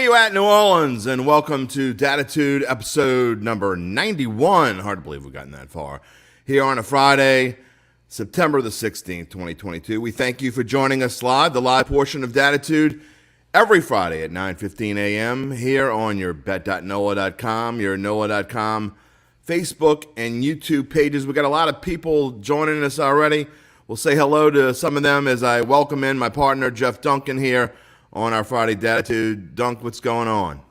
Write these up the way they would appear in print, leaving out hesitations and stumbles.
you at, New Orleans? And welcome to Dattitude episode number 91. Hard to believe we've gotten that far. Here on a Friday, September the 16th, 2022. We thank you for joining us live, the live portion of Dattitude, every Friday at 9:15 a.m. here on your bet.nola.com, your nola.com Facebook and YouTube pages. We got a lot of people joining us already. We'll say hello to some of them as I welcome in my partner, Jeff Duncan, here on our Friday Dattitude. Dunk, what's going on?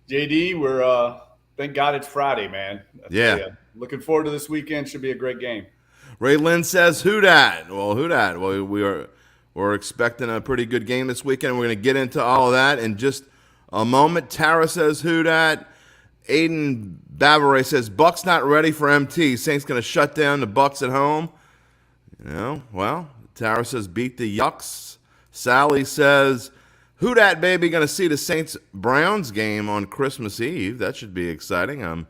JD, we're thank God it's Friday, man. Yeah. Looking forward to this weekend. Should be a great game. Ray Lynn says, who dat? Well, who dat? Well, we're expecting a pretty good game this weekend. We're going to get into all of that in just a moment. Tara says, who dat? Aiden Bavaray says, Bucs not ready for MT. Saints going to shut down the Bucs at home. Well, Tara says, beat the Yucks. Sally says, who dat baby going to see the Saints-Browns game on Christmas Eve? That should be exciting.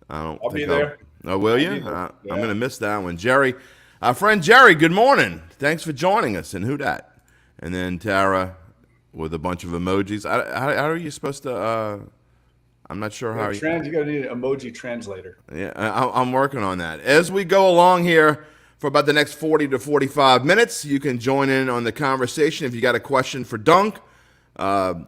I'll be there. Oh, will you? I'm going to miss that one. Jerry, our friend Jerry, good morning. Thanks for joining us. And who dat? And then Tara with a bunch of emojis. How are you supposed to I'm not sure how you got to need an emoji translator. Yeah, I'm working on that. As we go along here for about the next 40 to 45 minutes, you can join in on the conversation. If you got a question for Dunk,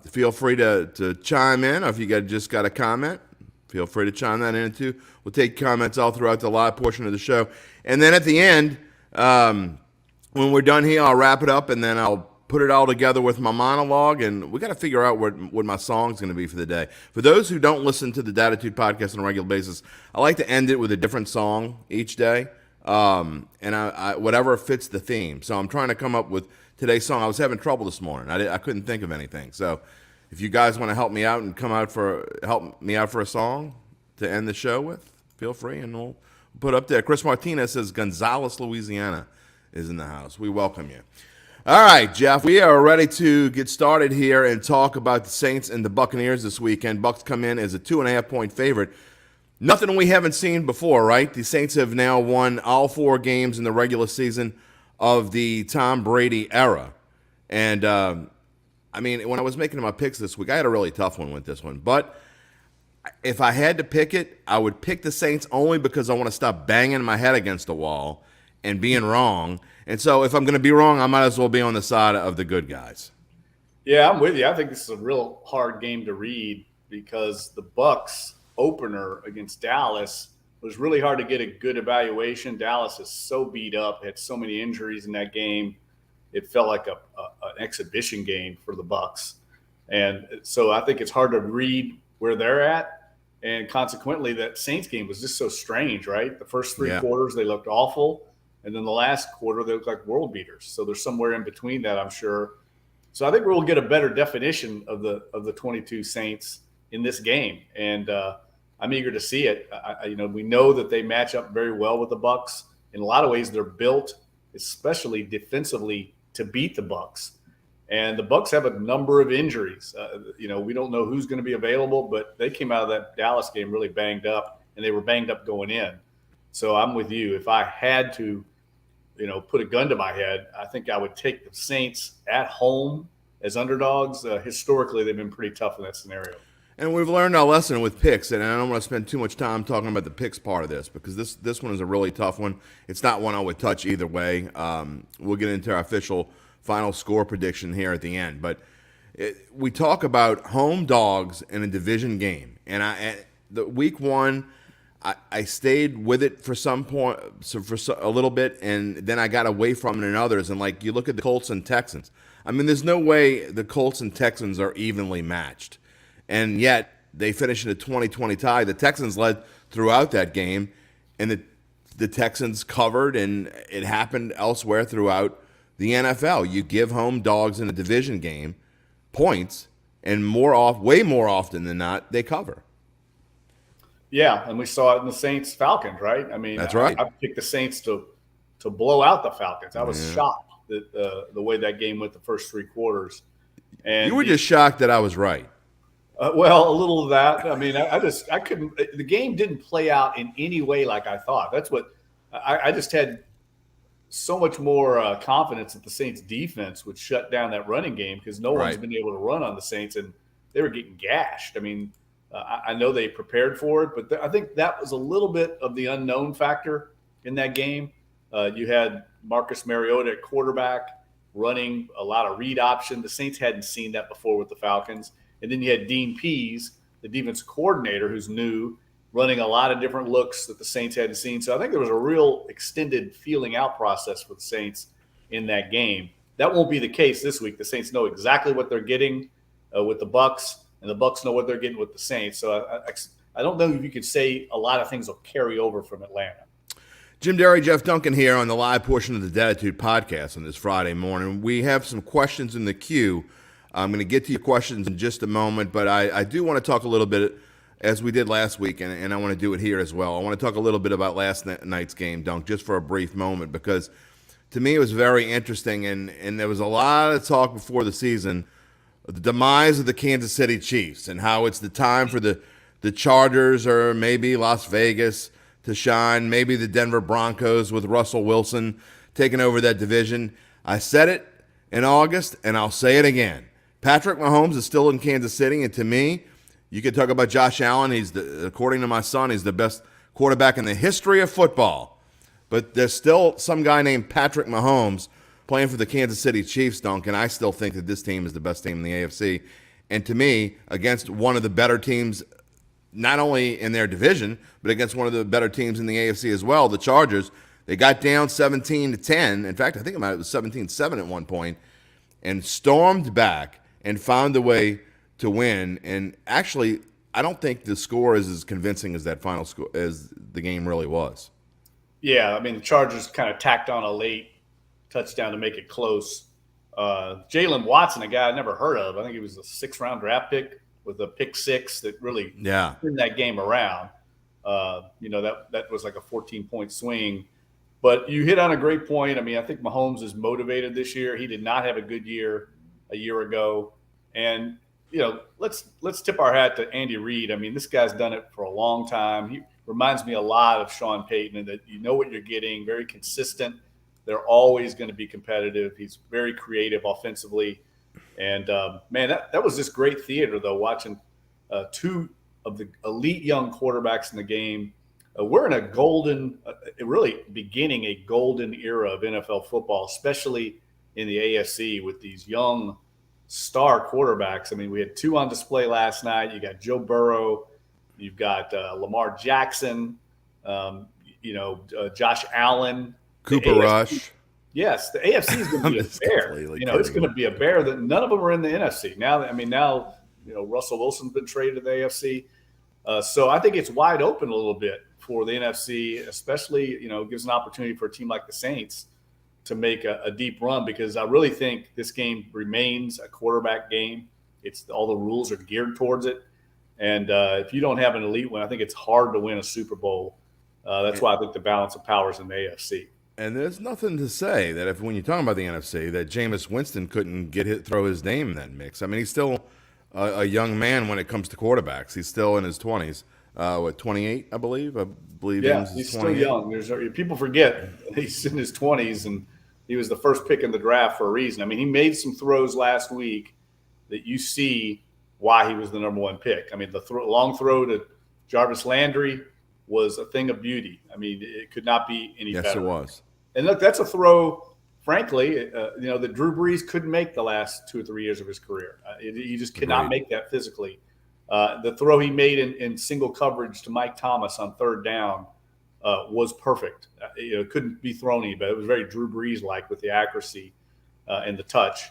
feel free to chime in. Or if you just got a comment, feel free to chime that in too. We'll take comments all throughout the live portion of the show. And then at the end, when we're done here, I'll wrap it up and then I'll put it all together with my monologue. And we got to figure out what my song's going to be for the day. For those who don't listen to the Dattitude podcast on a regular basis, I like to end it with a different song each day. And I whatever fits the theme. So I'm trying to come up with today's song. I was having trouble this morning. I couldn't think of anything. So if you guys want to help me out and help me out for a song to end the show with, feel free and we'll put up there. Chris Martinez says Gonzales, Louisiana is in the house. We welcome you. All right, Jeff, we are ready to get started here and talk about the Saints and the Buccaneers this weekend. Bucs come in as a 2.5-point favorite. Nothing we haven't seen before, right? The Saints have now won all 4 games in the regular season of the Tom Brady era. And, when I was making my picks this week, I had a really tough one with this one. But if I had to pick it, I would pick the Saints only because I want to stop banging my head against the wall and being wrong. And so if I'm going to be wrong, I might as well be on the side of the good guys. Yeah, I'm with you. I think this is a real hard game to read because the Bucs opener against Dallas was really hard to get a good evaluation. Dallas is so beat up, had so many injuries in that game. It felt like an exhibition game for the Bucs. And so I think it's hard to read where they're at. And consequently, that Saints game was just so strange, right? The first 3 quarters, they looked awful. And then the last quarter, they looked like world beaters. So they're somewhere in between that, I'm sure. So I think we'll get a better definition of the 22 Saints in this game. And I'm eager to see it. We know that they match up very well with the Bucs. In a lot of ways, they're built, especially defensively, to beat the Bucs. And the Bucs have a number of injuries. We don't know who's going to be available, but they came out of that Dallas game really banged up, and they were banged up going in. So I'm with you. If I had to, put a gun to my head, I think I would take the Saints at home as underdogs. Historically, they've been pretty tough in that scenario. And we've learned our lesson with picks, and I don't want to spend too much time talking about the picks part of this because this one is a really tough one. It's not one I would touch either way. We'll get into our official final score prediction here at the end. But we talk about home dogs in a division game. And the week one, I stayed with it for some point, for a little bit, and then I got away from it in others. And, you look at the Colts and Texans. There's no way the Colts and Texans are evenly matched. And yet they finished in a 20-20 tie. The Texans led throughout that game, and the Texans covered, and it happened elsewhere throughout the NFL. You give home dogs in a division game points, and way more often than not, they cover. Yeah, and we saw it in the Saints-Falcons, right? That's right. I picked the Saints to blow out the Falcons. I was shocked that the way that game went the first 3 quarters. And you were just shocked that I was right. Well, a little of that. I couldn't. The game didn't play out in any way like I thought. That's what I just had so much more confidence that the Saints defense would shut down that running game because no one's been able to run on the Saints. And they were getting gashed. I mean, I know they prepared for it, but I think that was a little bit of the unknown factor in that game. You had Marcus Mariota at quarterback running a lot of read option. The Saints hadn't seen that before with the Falcons. And then you had Dean Pease, the defense coordinator, who's new, running a lot of different looks that the Saints hadn't seen. So I think there was a real extended feeling out process for the Saints in that game. That won't be the case this week. The Saints know exactly what they're getting with the Bucs, and the Bucs know what they're getting with the Saints. So I don't know if you could say a lot of things will carry over from Atlanta. Jim Derry, Jeff Duncan here on the live portion of the Dattitude podcast on this Friday morning. We have some questions in the queue. I'm going to get to your questions in just a moment, but I do want to talk a little bit, as we did last week, and I want to do it here as well. I want to talk a little bit about last night's game, Dunk, just for a brief moment, because to me it was very interesting, and there was a lot of talk before the season, the demise of the Kansas City Chiefs and how it's the time for the Chargers or maybe Las Vegas to shine, maybe the Denver Broncos with Russell Wilson taking over that division. I said it in August, and I'll say it again. Patrick Mahomes is still in Kansas City, and to me, you could talk about Josh Allen. According to my son, he's the best quarterback in the history of football. But there's still some guy named Patrick Mahomes playing for the Kansas City Chiefs, Duncan. I still think that this team is the best team in the AFC. And to me, against one of the better teams, not only in their division, but against one of the better teams in the AFC as well, the Chargers, they got down 17-10. In fact, I think it was 17-7 at one point, and stormed back and found a way to win. And actually, I don't think the score is as convincing as that final score as the game really was. Yeah, I mean, the Chargers kind of tacked on a late touchdown to make it close. Jalen Watson, a guy I never heard of. I think he was a 6th-round draft pick with a pick 6 that really turned that game around. That was like a 14-point swing. But you hit on a great point. I mean, I think Mahomes is motivated this year. He did not have a good year a year ago. And, let's tip our hat to Andy Reid. I mean, this guy's done it for a long time. He reminds me a lot of Sean Payton, and that you know what you're getting, very consistent. They're always going to be competitive. He's very creative offensively. And, man, that was just great theater, though, watching two of the elite young quarterbacks in the game. We're in really beginning a golden era of NFL football, especially in the AFC with these young star quarterbacks. I mean, we had 2 on display last night. You got Joe Burrow. You've got Lamar Jackson, Josh Allen. Cooper Rush. Yes, the AFC is going to be a bear. It's going to be a bear that none of them are in the NFC. Now, Russell Wilson's been traded to the AFC. So I think it's wide open a little bit for the NFC, especially, gives an opportunity for a team like the Saints to make a deep run, because I really think this game remains a quarterback game. All the rules are geared towards it. And if you don't have an elite one, I think it's hard to win a Super Bowl. That's why I think the balance of power is in the AFC. And there's nothing to say that when you're talking about the NFC, that Jameis Winston couldn't throw his name in that mix. I mean, he's still a young man when it comes to quarterbacks. He's still in his 20s. 28, I believe. Yeah, he's still young. People forget he's in his 20s, and he was the first pick in the draft for a reason. I mean, he made some throws last week that you see why he was the number 1 pick. I mean, the long throw to Jarvis Landry was a thing of beauty. I mean, it could not be any better. Yes, it was. And look, that's a throw, frankly, that Drew Brees couldn't make the last 2 or 3 years of his career. He just could not make that physically. The throw he made in single coverage to Mike Thomas on 3rd down was perfect. It couldn't be thrown any, but it was very Drew Brees-like with the accuracy and the touch.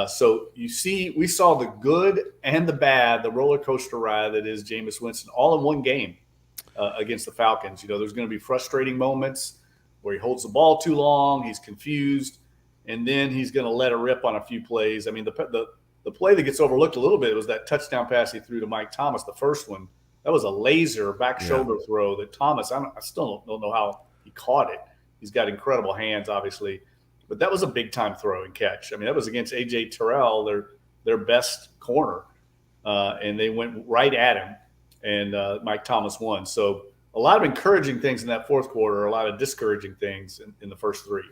So we saw the good and the bad, the roller coaster ride that is Jameis Winston, all in one game against the Falcons. There's going to be frustrating moments where he holds the ball too long, he's confused, and then he's going to let it rip on a few plays. I mean, the play that gets overlooked a little bit was that touchdown pass he threw to Mike Thomas, the first one. That was a laser back shoulder throw that Thomas, I still don't know how he caught it. He's got incredible hands, obviously. But that was a big-time throw and catch. I mean, that was against A.J. Terrell, their best corner, and they went right at him, and Mike Thomas won. So a lot of encouraging things in that fourth quarter, a lot of discouraging things in the first 3.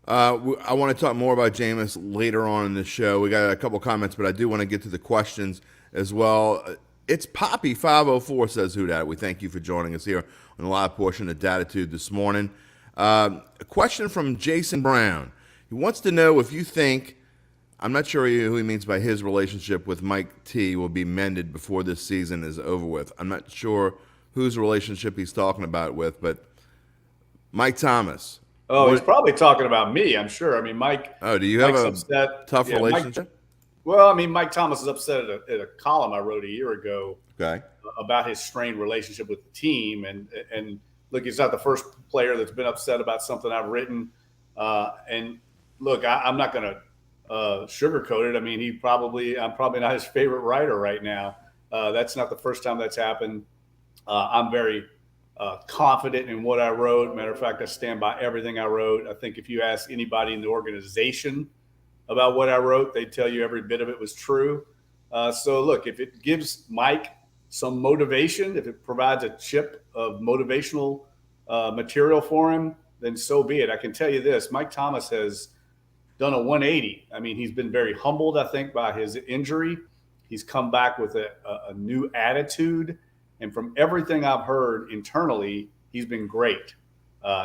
I want to talk more about Jameis later on in the show. We got a couple comments, but I do want to get to the questions as well. It's Poppy 504 says who dat. We thank you for joining us here on the live portion of Dattitude this morning. A question from Jason Brown. He wants to know if you think, I'm not sure who he means by his relationship with Mike T will be mended before this season is over with. I'm not sure whose relationship he's talking about with, but Mike Thomas. Oh, he's probably talking about me, I'm sure. I mean, Mike. Oh, do you have Mike's a upset. tough Yeah, relationship? Mike Thomas is upset at a column I wrote a year ago about his strained relationship with the team. And look, he's not the first player that's been upset about something I've written. And look, I'm not going to sugarcoat it. I mean, I'm probably not his favorite writer right now. That's not the first time that's happened. I'm very confident in what I wrote. Matter of fact, I stand by everything I wrote. I think if you ask anybody in the organization about what I wrote, they'd tell you every bit of it was true. So look, if it gives Mike some motivation, if it provides a chip of motivational material for him, then so be it. I can tell you this, Mike Thomas has done a 180. I mean, he's been very humbled, I think, by his injury. He's come back with a new attitude. And from everything I've heard internally, he's been great.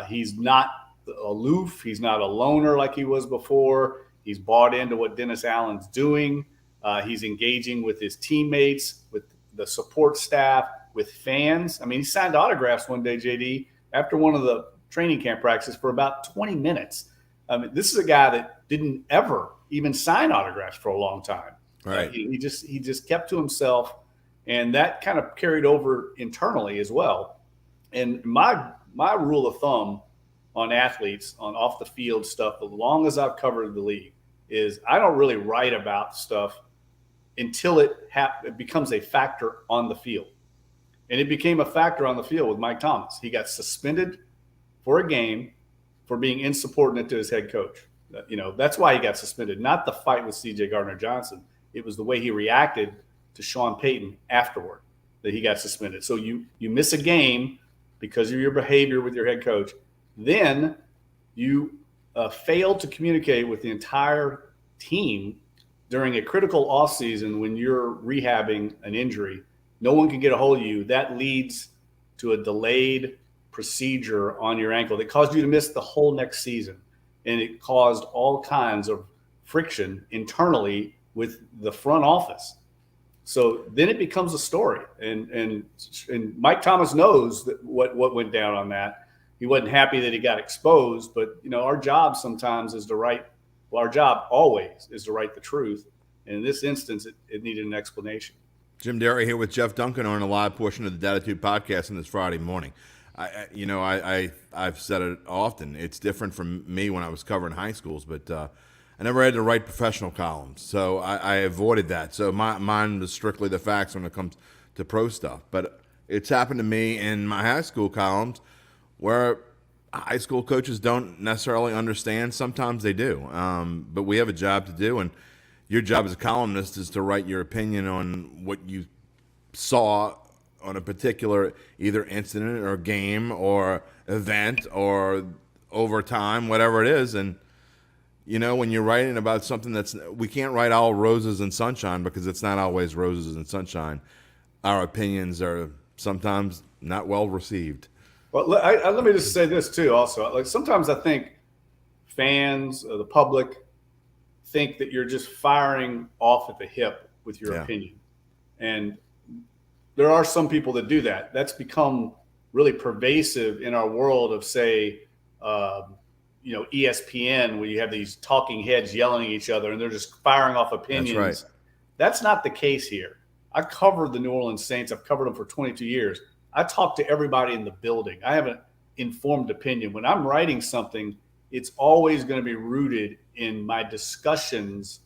He's not aloof. He's not a loner like he was before. He's bought into what Dennis Allen's doing. He's engaging with his teammates, with the support staff, with fans. I mean, he signed autographs one day, JD, after one of the training camp practices for about 20 minutes. I mean, this is a guy that didn't ever even sign autographs for a long time. Right. He just kept to himself. And that kind of carried over internally as well. And my rule of thumb on athletes, on off the field stuff, as long as I've covered the league, is I don't really write about stuff until it becomes a factor on the field. And it became a factor on the field with Mike Thomas. He got suspended for a game for being insubordinate to his head coach. That's why he got suspended, not the fight with C.J. Gardner-Johnson. It was the way he reacted to Sean Payton afterward that he got suspended. So you miss a game because of your behavior with your head coach. Then you fail to communicate with the entire team during a critical offseason when you're rehabbing an injury. No one can get a hold of you. That leads to a delayed procedure on your ankle that caused you to miss the whole next season. And it caused all kinds of friction internally with the front office. So then it becomes a story, and Mike Thomas knows that what went down on that. He wasn't happy that he got exposed, but our job sometimes is our job always is to write the truth. And in this instance, it needed an explanation. Jim Derry here with Jeff Duncan on a live portion of the Dattitude podcast on this Friday morning. I've said it often. It's different from me when I was covering high schools, but I never had to write professional columns, so I avoided that. So mine was strictly the facts when it comes to pro stuff. But it's happened to me in my high school columns where high school coaches don't necessarily understand. Sometimes they do. But we have a job to do, and your job as a columnist is to write your opinion on what you saw on a particular either incident or game or event or overtime, whatever it is. And when you're writing about something we can't write all roses and sunshine because it's not always roses and sunshine. Our opinions are sometimes not well received. Well, let me just say this too. Also, like sometimes I think fans, the public, think that you're just firing off at the hip with your opinion, and there are some people that do that. That's become really pervasive in our world of, say, ESPN, where you have these talking heads yelling at each other and they're just firing off opinions. That's right. That's not the case here. I covered the New Orleans Saints. I've covered them for 22 years. I talk to everybody in the building. I have an informed opinion. When I'm writing something, it's always going to be rooted in my discussions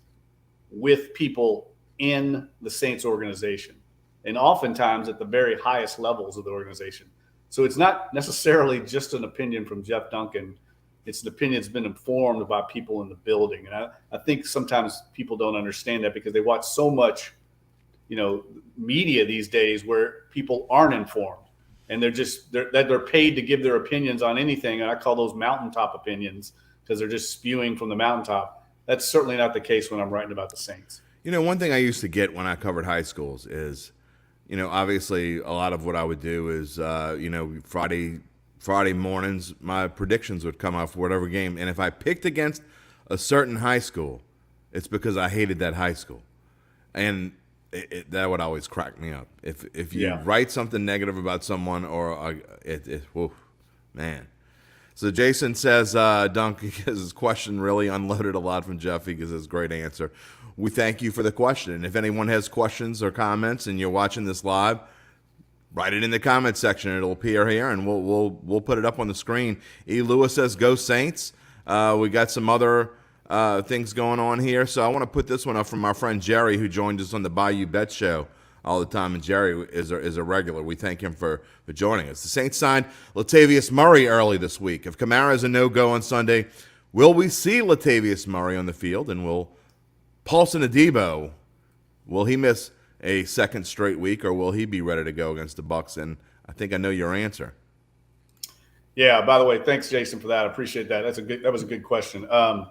with people in the Saints organization, and oftentimes at the very highest levels of the organization. So it's not necessarily just an opinion from Jeff Duncan. It's an opinion that's been informed by people in the building. And I think sometimes people don't understand that because they watch so much, media these days where people aren't informed, and they're paid to give their opinions on anything. And I call those mountaintop opinions because they're just spewing from the mountaintop. That's certainly not the case when I'm writing about the Saints. One thing I used to get when I covered high schools is, obviously a lot of what I would do is, Friday mornings, my predictions would come out for whatever game. And if I picked against a certain high school, it's because I hated that high school. And that would always crack me up. If you write something negative about someone woof, man. So Jason says, Dunc, his question really unloaded a lot from Jeff. He gives us a great answer. We thank you for the question. And if anyone has questions or comments and you're watching this live, write it in the comment section. It'll appear here, and we'll put it up on the screen. E. Lewis says, "Go Saints." We got some other things going on here, so I want to put this one up from our friend Jerry, who joined us on the Bayou Bet show all the time. And Jerry is a regular. We thank him for joining us. The Saints signed Latavius Murray early this week. If Kamara is a no-go on Sunday, will we see Latavius Murray on the field? And will Paulson Adebo, will he miss a second straight week, or will he be ready to go against the Bucs? And I think I know your answer. Yeah. By the way, thanks, Jason, for that. I appreciate that. That was a good question. I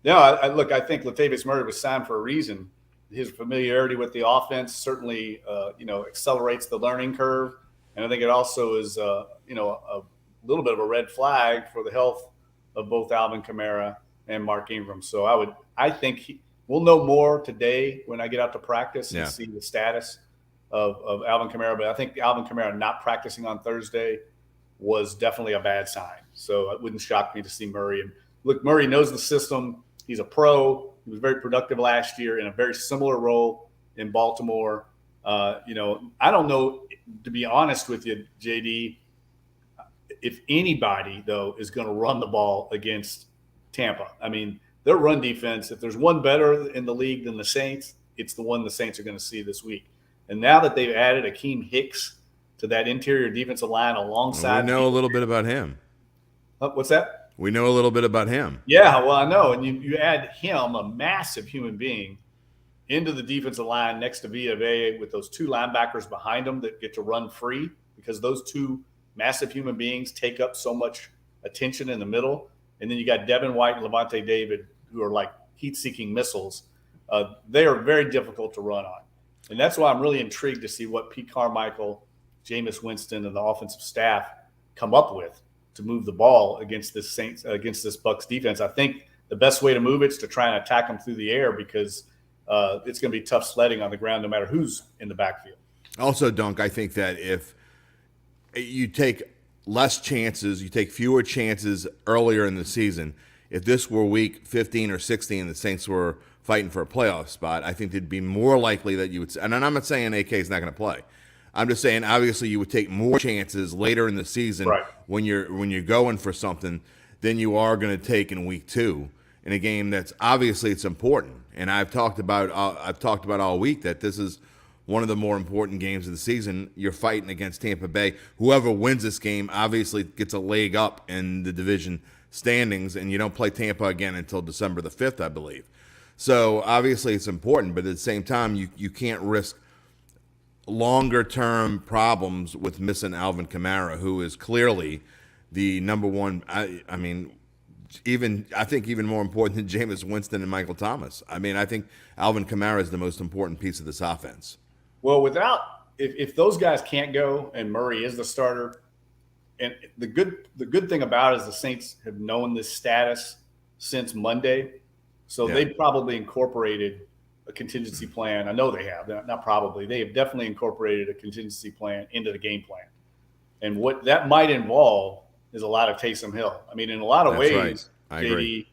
think Latavius Murray was signed for a reason. His familiarity with the offense certainly, accelerates the learning curve, and I think it also is, a little bit of a red flag for the health of both Alvin Kamara and Mark Ingram. So I think we'll know more today when I get out to practice and see the status of Alvin Kamara. But I think Alvin Kamara not practicing on Thursday was definitely a bad sign. So it wouldn't shock me to see Murray. And look, Murray knows the system. He's a pro. He was very productive last year in a very similar role in Baltimore. I don't know, to be honest with you, JD, if anybody, though, is going to run the ball against Tampa. I mean, their run defense, if there's one better in the league than the Saints, it's the one the Saints are going to see this week. And now that they've added Akeem Hicks to that interior defensive line alongside. We know a little bit about him. What's that? We know a little bit about him. Yeah, well, I know. And you add him, a massive human being, into the defensive line next to Vita Vea with those two linebackers behind him that get to run free, because those two massive human beings take up so much attention in the middle. And then you got Devin White and Levante David, who are like heat-seeking missiles. They are very difficult to run on. And that's why I'm really intrigued to see what Pete Carmichael, Jameis Winston, and the offensive staff come up with to move the ball against this Bucs defense. I think the best way to move it is to try and attack them through the air, because it's going to be tough sledding on the ground no matter who's in the backfield. Also, Dunc, I think that if you take less chances, you take fewer chances earlier in the season, if this were week 15 or 16 and the Saints were fighting for a playoff spot, I think it'd be more likely that you would – and I'm not saying AK is not going to play. I'm just saying, obviously, you would take more chances later in the season when you're going for something than you are going to take in week 2 in a game that's obviously it's important. And I've talked about all week that this is one of the more important games of the season. You're fighting against Tampa Bay. Whoever wins this game obviously gets a leg up in the division standings, and you don't play Tampa again until December the 5th, I believe. So obviously it's important, but at the same time, you can't risk longer-term problems with missing Alvin Kamara, who is clearly the number one. I think even more important than Jameis Winston and Michael Thomas. I mean, I think Alvin Kamara is the most important piece of this offense. Well, if those guys can't go and Murray is the starter, and the good thing about it is the Saints have known this status since Monday, so they probably incorporated a contingency plan. I know they have. Not probably. They have definitely incorporated a contingency plan into the game plan. And what that might involve is a lot of Taysom Hill. I mean, in a lot of ways, I agree.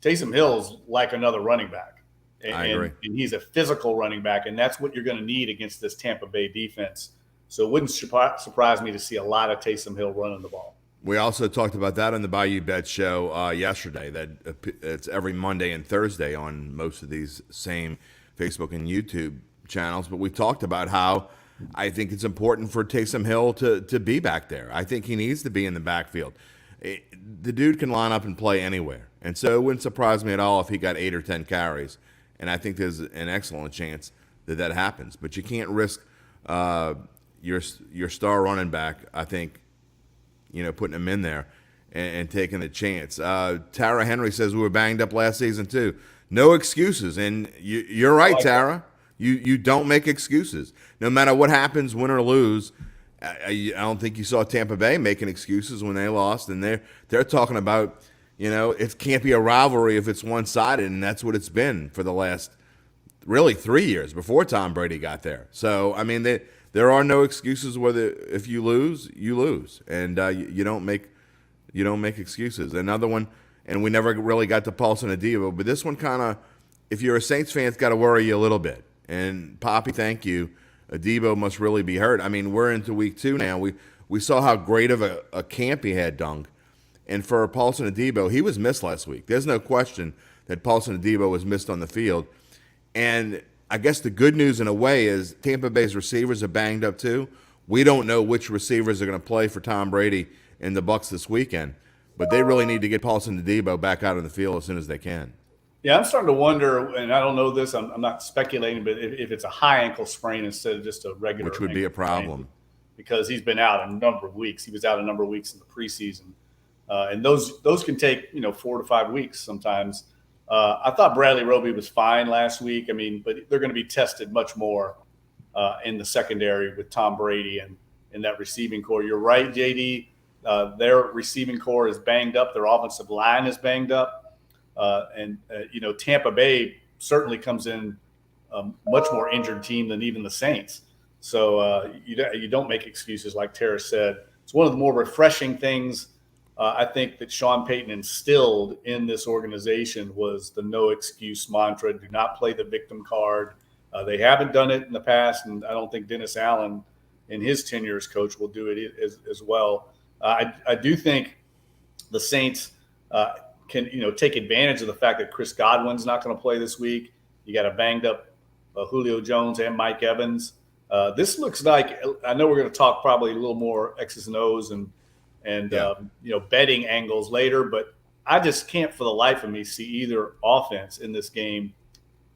Taysom Hill is like another running back. I agree. And he's a physical running back, and that's what you're going to need against this Tampa Bay defense. So it wouldn't surprise me to see a lot of Taysom Hill running the ball. We also talked about that on the Bayou Bet show yesterday, that it's every Monday and Thursday on most of these same Facebook and YouTube channels. But we talked about how I think it's important for Taysom Hill to be back there. I think he needs to be in the backfield. The dude can line up and play anywhere. And so it wouldn't surprise me at all if he got 8 or 10 carries. And I think there's an excellent chance that happens. But you can't risk your star running back, I think, putting him in there and taking the chance. Tara Henry says we were banged up last season too. No excuses. And you're right, like Tara. You don't make excuses. No matter what happens, win or lose. I don't think you saw Tampa Bay making excuses when they lost, and they're talking about, it can't be a rivalry if it's one-sided, and that's what it's been for the last really 3 years before Tom Brady got there. So I mean, there are no excuses. Whether if you lose, you lose, and you don't make excuses. Another one, and we never really got to Paulson Adebo, but this one kind of, if you're a Saints fan, it's got to worry you a little bit. And Poppy, thank you. Adebo must really be hurt. I mean, we're into week 2 now. We saw how great of a camp he had, Dunc. And for Paulson Adebo, he was missed last week. There's no question that Paulson Adebo was missed on the field. And I guess the good news in a way is Tampa Bay's receivers are banged up too. We don't know which receivers are going to play for Tom Brady and the Bucs this weekend, but they really need to get Paulson Adebo back out on the field as soon as they can. Yeah, I'm starting to wonder, and I don't know this, I'm not speculating, but if it's a high ankle sprain instead of just a regular, Which would be a problem. sprain, because he's been out a number of weeks. He was out a number of weeks in the preseason, and those can take 4 to 5 weeks sometimes. I thought Bradley Roby was fine last week. I mean, but they're going to be tested much more in the secondary with Tom Brady and in that receiving core. You're right, JD. Their receiving core is banged up. Their offensive line is banged up. And Tampa Bay certainly comes in a much more injured team than even the Saints. So you don't make excuses, like Tara said. It's one of the more refreshing things I think that Sean Payton instilled in this organization was the no excuse mantra. Do not play the victim card. They haven't done it in the past, and I don't think Dennis Allen in his tenure as coach will do it as well. I do think the Saints can take advantage of the fact that Chris Godwin's not going to play this week. You got a banged up Julio Jones and Mike Evans. This looks like, I know we're going to talk probably a little more X's and O's and betting angles later, but I just can't for the life of me see either offense in this game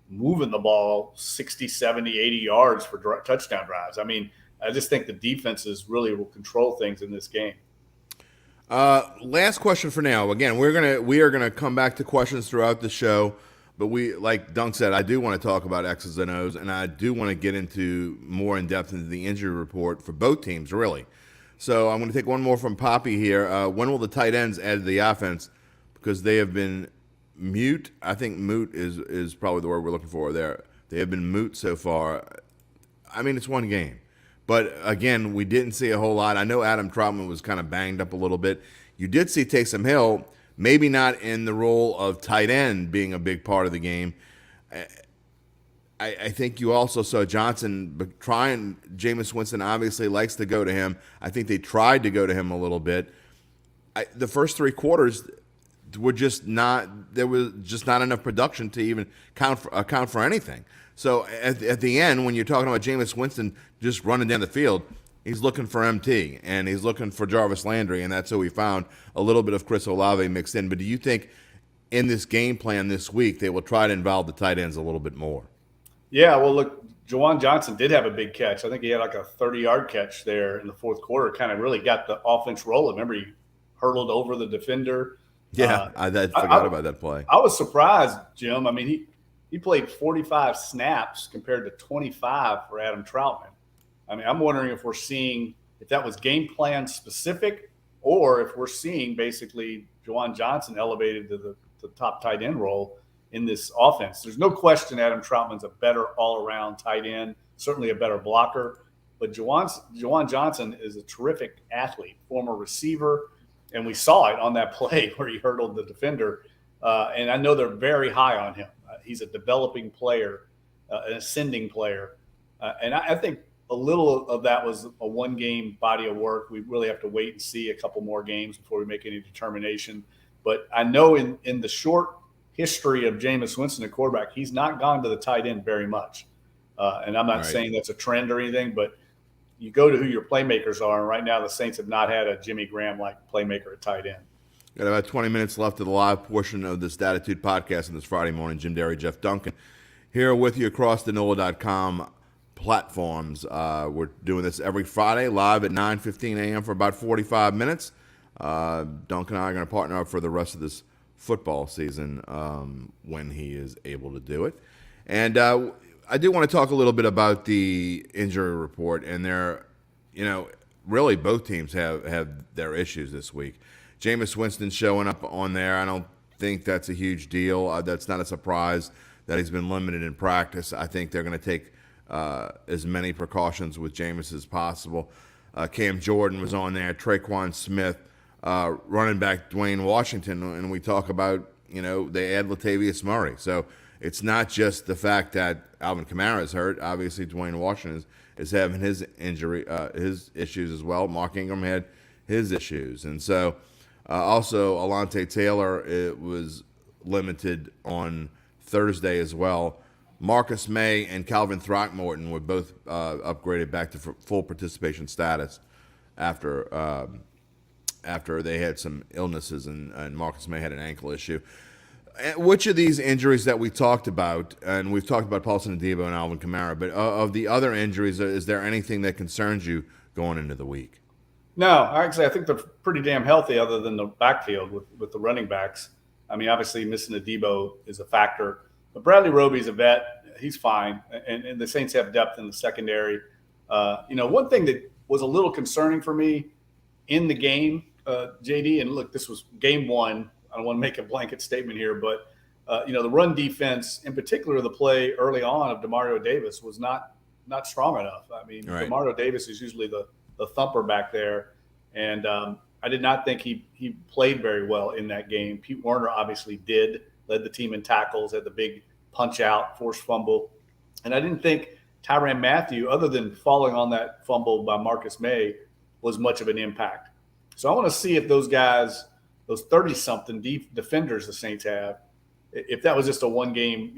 moving the ball 60, 70, 80 yards for touchdown drives. I mean, I just think the defenses really will control things in this game. Last question for now. Again, we are gonna come back to questions throughout the show, but like Dunc said, I do want to talk about X's and O's, and I do want to get into more in depth into the injury report for both teams, really. So I'm going to take one more from Poppy here. When will the tight ends add to the offense? Because they have been mute. I think moot is probably the word we're looking for there. They have been moot so far. I mean, it's one game. But, again, we didn't see a whole lot. I know Adam Troutman was kind of banged up a little bit. You did see Taysom Hill, maybe not in the role of tight end being a big part of the game. I think you also saw Johnson trying. Jameis Winston obviously likes to go to him. I think they tried to go to him a little bit. The first 3 quarters were just not. There was just not enough production to even account for anything. So at the end, when you're talking about Jameis Winston just running down the field, he's looking for MT and he's looking for Jarvis Landry, and that's who we found. A little bit of Chris Olave mixed in. But do you think in this game plan this week they will try to involve the tight ends a little bit more? Yeah, well, look, Juwan Johnson did have a big catch. I think he had like a 30-yard catch there in the fourth quarter. Kind of really got the offense rolling. Remember, he hurtled over the defender. Yeah, I forgot about that play. I was surprised, Jim. I mean, he played 45 snaps compared to 25 for Adam Troutman. I mean, I'm wondering if we're seeing if that was game plan specific or if we're seeing basically Juwan Johnson elevated to the top tight end role in this offense. There's no question Adam Troutman's a better all-around tight end, certainly a better blocker. But Juwan Johnson is a terrific athlete, former receiver, and we saw it on that play where he hurdled the defender. And I know they're very high on him. He's a developing player, an ascending player. And I think a little of that was a one-game body of work. We really have to wait and see a couple more games before we make any determination. But I know in the short history of Jameis Winston, a quarterback, he's not gone to the tight end very much. And I'm not saying that's a trend or anything, but you go to who your playmakers are. And right now the Saints have not had a Jimmy Graham-like playmaker at tight end. Got about 20 minutes left of the live portion of this Dattitude podcast on this Friday morning. Jim Derry, Jeff Duncan, here with you across the NOLA.com platforms. We're doing this every Friday live at 9:15 a.m. for about 45 minutes. Duncan and I are going to partner up for the rest of this football season when he is able to do it. And I do want to talk a little bit about the injury report, and really both teams have their issues this week. Jameis Winston showing up on there, I don't think that's a huge deal. That's not a surprise that he's been limited in practice. I think they're going to take as many precautions with Jameis as possible. Cam Jordan was on there, Traquan Smith, running back Dwayne Washington, and we talk about, they add Latavius Murray. So it's not just the fact that Alvin Kamara is hurt. Obviously, Dwayne Washington is having his injury, his issues as well. Mark Ingram had his issues. And so also Alontae Taylor was limited on Thursday as well. Marcus May and Calvin Throckmorton were both upgraded back to full participation status after they had some illnesses, and Marcus May had an ankle issue. Which of these injuries that we talked about, and we've talked about Paulson Adebo and Alvin Kamara, but of the other injuries, is there anything that concerns you going into the week? No, actually, I think they're pretty damn healthy other than the backfield with the running backs. I mean, obviously, missing Adebo is a factor. But Bradley Roby's a vet. He's fine. And the Saints have depth in the secondary. One thing that was a little concerning for me in the game, JD, and look, this was game one. I don't want to make a blanket statement here, but, the run defense, in particular the play early on of Demario Davis, was not strong enough. I mean, right. Demario Davis is usually the thumper back there. And I did not think he played very well in that game. Pete Werner obviously did. Led the team in tackles, had the big punch out, forced fumble. And I didn't think Tyrann Mathieu, other than falling on that fumble by Marcus May, was much of an impact. So I want to see if those guys, those 30-something defenders the Saints have, if that was just a one-game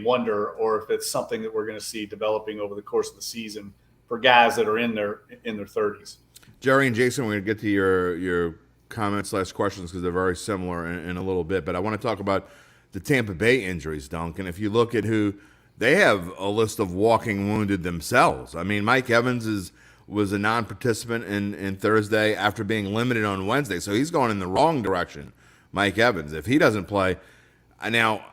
wonder, or if it's something that we're going to see developing over the course of the season for guys that are in their 30s. Jerry and Jason, we're going to get to your comments/questions because they're very similar in a little bit. But I want to talk about the Tampa Bay injuries, Duncan. If you look at who they have, a list of walking wounded themselves. I mean, Mike Evans was a non-participant in Thursday after being limited on Wednesday, so he's going in the wrong direction. Mike Evans, if he doesn't play, now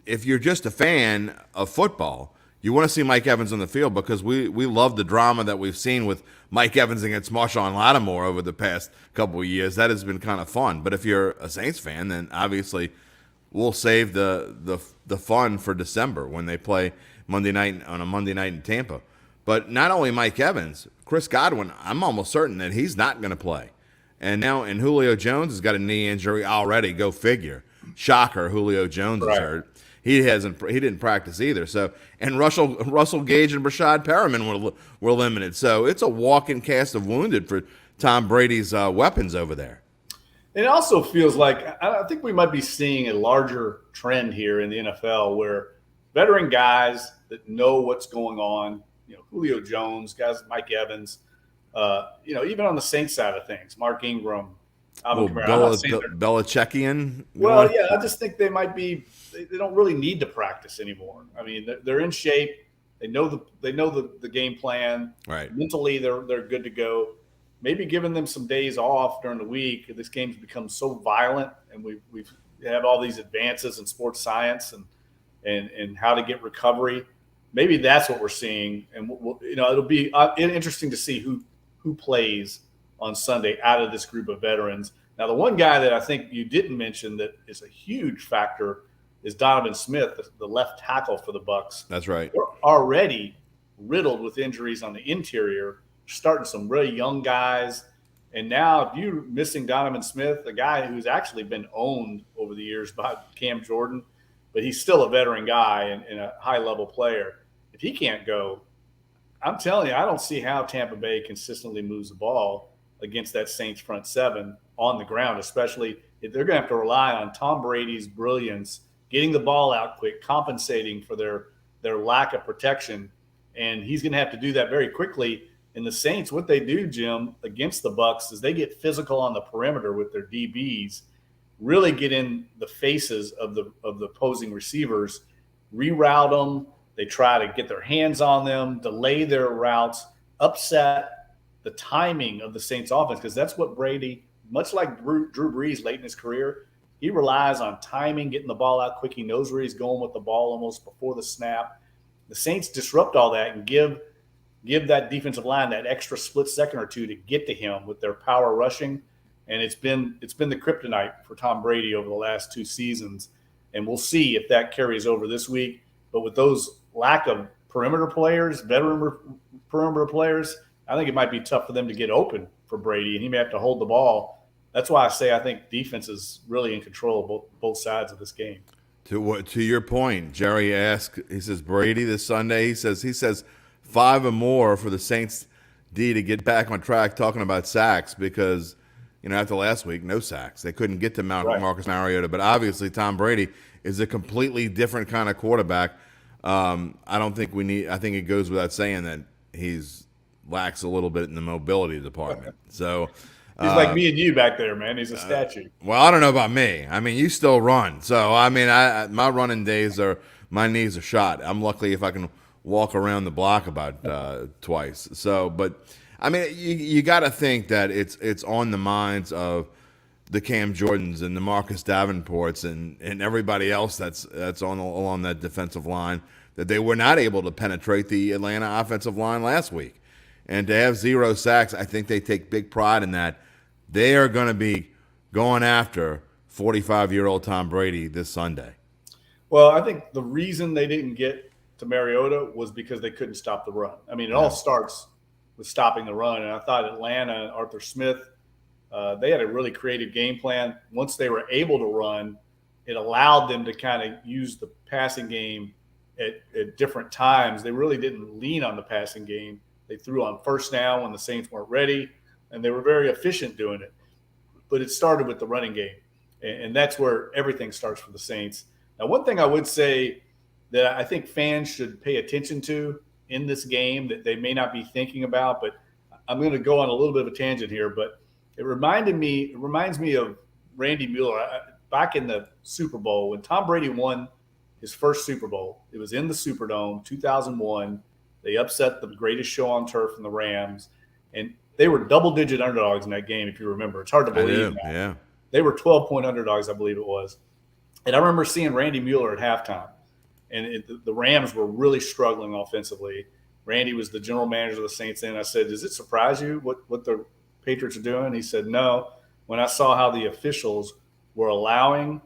if you're just a fan of football, you want to see Mike Evans on the field because we love the drama that we've seen with Mike Evans against Marshawn Lattimore over the past couple of years. That has been kind of fun. But if you're a Saints fan, then obviously we'll save the fun for December when they play Monday night on a Monday night in Tampa. But not only Mike Evans, Chris Godwin, I'm almost certain that he's not going to play. And Julio Jones has got a knee injury already. Go figure. Shocker, Julio Jones is hurt. He didn't practice either. So, and Russell Gage and Brashad Perriman were limited. So it's a walking cast of wounded for Tom Brady's weapons over there. It also feels like I think we might be seeing a larger trend here in the NFL where veteran guys that know what's going on, Julio Jones, guys like Mike Evans, even on the Saints side of things, Mark Ingram, Belichickian. Well, yeah, I just think they might be. They don't really need to practice anymore. I mean, they're in shape. They know the game plan. Right. Mentally, they're good to go. Maybe giving them some days off during the week. This game's become so violent, and we have all these advances in sports science and how to get recovery. Maybe that's what we're seeing, and it'll be interesting to see who plays on Sunday out of this group of veterans. Now, the one guy that I think you didn't mention that is a huge factor is Donovan Smith, the left tackle for the Bucs. That's right. We're already riddled with injuries on the interior, starting some really young guys. And now if you're missing Donovan Smith, a guy who's actually been owned over the years by Cam Jordan, but he's still a veteran guy and a high-level player. If he can't go, I'm telling you, I don't see how Tampa Bay consistently moves the ball against that Saints front seven on the ground, especially if they're going to have to rely on Tom Brady's brilliance, getting the ball out quick, compensating for their lack of protection. And he's going to have to do that very quickly. And the Saints, what they do, Jim, against the Bucs is they get physical on the perimeter with their DBs, really get in the faces of the opposing receivers, reroute them. They try to get their hands on them, delay their routes, upset the timing of the Saints offense, because that's what Brady much like Drew Brees late in his career, he relies on timing, getting the ball out quick. He knows where he's going with the ball almost before the snap. The Saints disrupt all that and give that defensive line that extra split second or two to get to him with their power rushing. And it's been the kryptonite for Tom Brady over the last 2 seasons. And we'll see if that carries over this week. But with those lack of perimeter players, veteran perimeter players, I think it might be tough for them to get open for Brady, and he may have to hold the ball. That's why I say I think defense is really in control of both sides of this game. To your point, Jerry asked, he says, Brady this Sunday, he says 5 or more for the Saints D to get back on track, talking about sacks, because after last week, no sacks. They couldn't get to Marcus Mariota, but obviously Tom Brady is a completely different kind of quarterback. I think it goes without saying that he's lacks a little bit in the mobility department. So he's like me and you back there, man. He's a statue. Well, I don't know about me. I mean, you still run. So, I mean, my running days my knees are shot. I'm lucky if I can walk around the block about twice. So, but I mean, you got to think that it's on the minds of the Cam Jordans and the Marcus Davenports and everybody else that's along that defensive line, that they were not able to penetrate the Atlanta offensive line last week. And to have 0 sacks, I think they take big pride in that. They are going to be going after 45-year-old Tom Brady this Sunday. Well, I think the reason they didn't get to Mariota was because they couldn't stop the run. I mean, it all starts with stopping the run. And I thought Atlanta and Arthur Smith, they had a really creative game plan. Once they were able to run, it allowed them to kind of use the passing game at different times. They really didn't lean on the passing game. They threw on first down when the Saints weren't ready, and they were very efficient doing it. But it started with the running game, and that's where everything starts for the Saints. Now, one thing I would say that I think fans should pay attention to in this game that they may not be thinking about, but I'm going to go on a little bit of a tangent here, but it reminds me of Randy Mueller back in the Super Bowl when Tom Brady won his first Super Bowl. It was in the Superdome, 2001. They upset the greatest show on turf in the Rams, and they were double-digit underdogs in that game, if you remember. It's hard to believe that. Yeah. They were 12-point underdogs, I believe it was. And I remember seeing Randy Mueller at halftime, and the Rams were really struggling offensively. Randy was the general manager of the Saints, and I said, does it surprise you what the Patriots are doing? He said, no. When I saw how the officials were allowing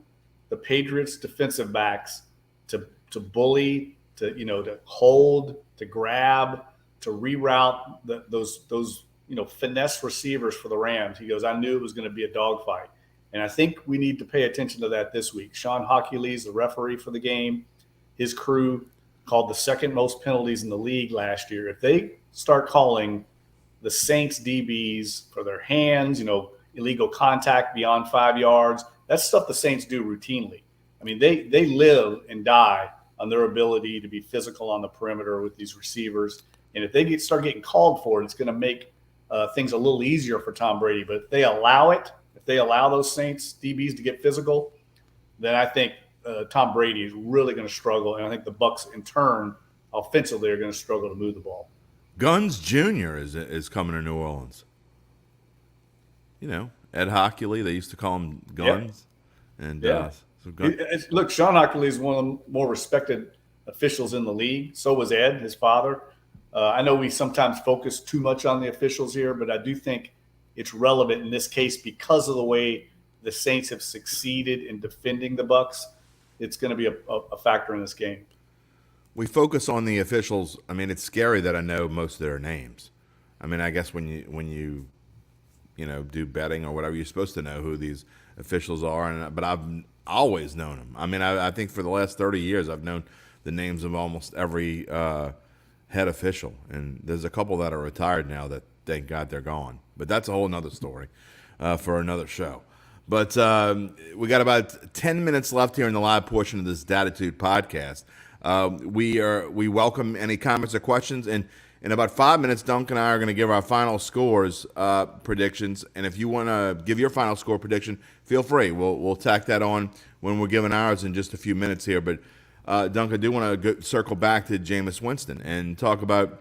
the Patriots defensive backs to bully, to hold, to grab, to reroute those finesse receivers for the Rams. He goes, I knew it was going to be a dogfight. And I think we need to pay attention to that this week. Sean Hockey-Lee's the referee for the game. His crew called the second most penalties in the league last year. If they start calling the Saints DBs for their hands, illegal contact beyond 5 yards, that's stuff the Saints do routinely. I mean, they live and die on their ability to be physical on the perimeter with these receivers. And if they start getting called for it, it's going to make things a little easier for Tom Brady. But if they allow those Saints DBs to get physical, then I think Tom Brady is really going to struggle. And I think the Bucs, in turn, offensively, are going to struggle to move the ball. Guns Jr. is coming to New Orleans. Ed Hockey-Lee, they used to call him Guns. Yeah. And look, Sean Hockey-Lee is one of the more respected officials in the league. So was Ed, his father. I know we sometimes focus too much on the officials here, but I do think it's relevant in this case because of the way the Saints have succeeded in defending the Bucs. It's going to be a factor in this game. We focus on the officials. I mean, it's scary that I know most of their names. I mean, I guess when you do betting or whatever, you're supposed to know who these officials are. But I've always known them. I mean, I think for the last 30 years, I've known the names of almost every head official. And there's a couple that are retired now that, thank God, they're gone. But that's a whole nother story for another show. But we got about 10 minutes left here in the live portion of this Dattitude podcast. We welcome any comments or questions. And in about 5 minutes, Duncan and I are going to give our final scores predictions. And if you want to give your final score prediction, feel free. We'll tack that on when we're giving ours in just a few minutes here. But Duncan, I do want to circle back to Jameis Winston and talk about,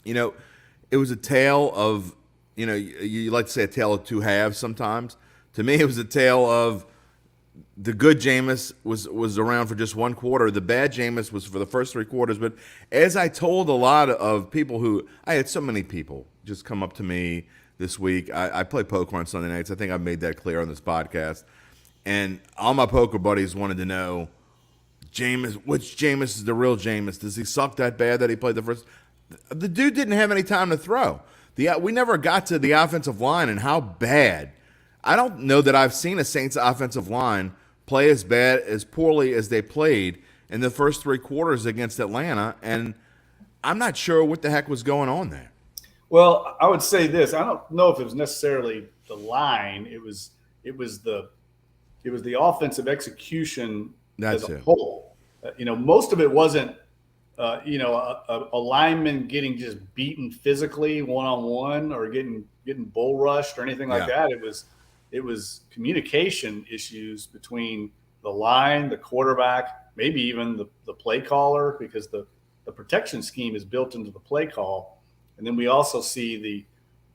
it was a tale of you like to say a tale of two halves sometimes. To me, it was a tale of the good Jameis was around for just one quarter. The bad Jameis was for the first three quarters. But as I told a lot of people I had so many people just come up to me this week. I play poker on Sunday nights. I think I've made that clear on this podcast. And all my poker buddies wanted to know, which Jameis is the real Jameis? Does he suck that bad that he played the first? The dude didn't have any time to throw. We never got to the offensive line and how bad. I don't know that I've seen a Saints offensive line play as poorly as they played in the first three quarters against Atlanta, and I'm not sure what the heck was going on there. Well, I would say this. I don't know if it was necessarily the line. It was the offensive execution as a whole. Most of it wasn't a lineman getting just beaten physically one-on-one or getting bull rushed or anything like that. It was communication issues between the line, the quarterback, maybe even the play caller, because the protection scheme is built into the play call. And then we also see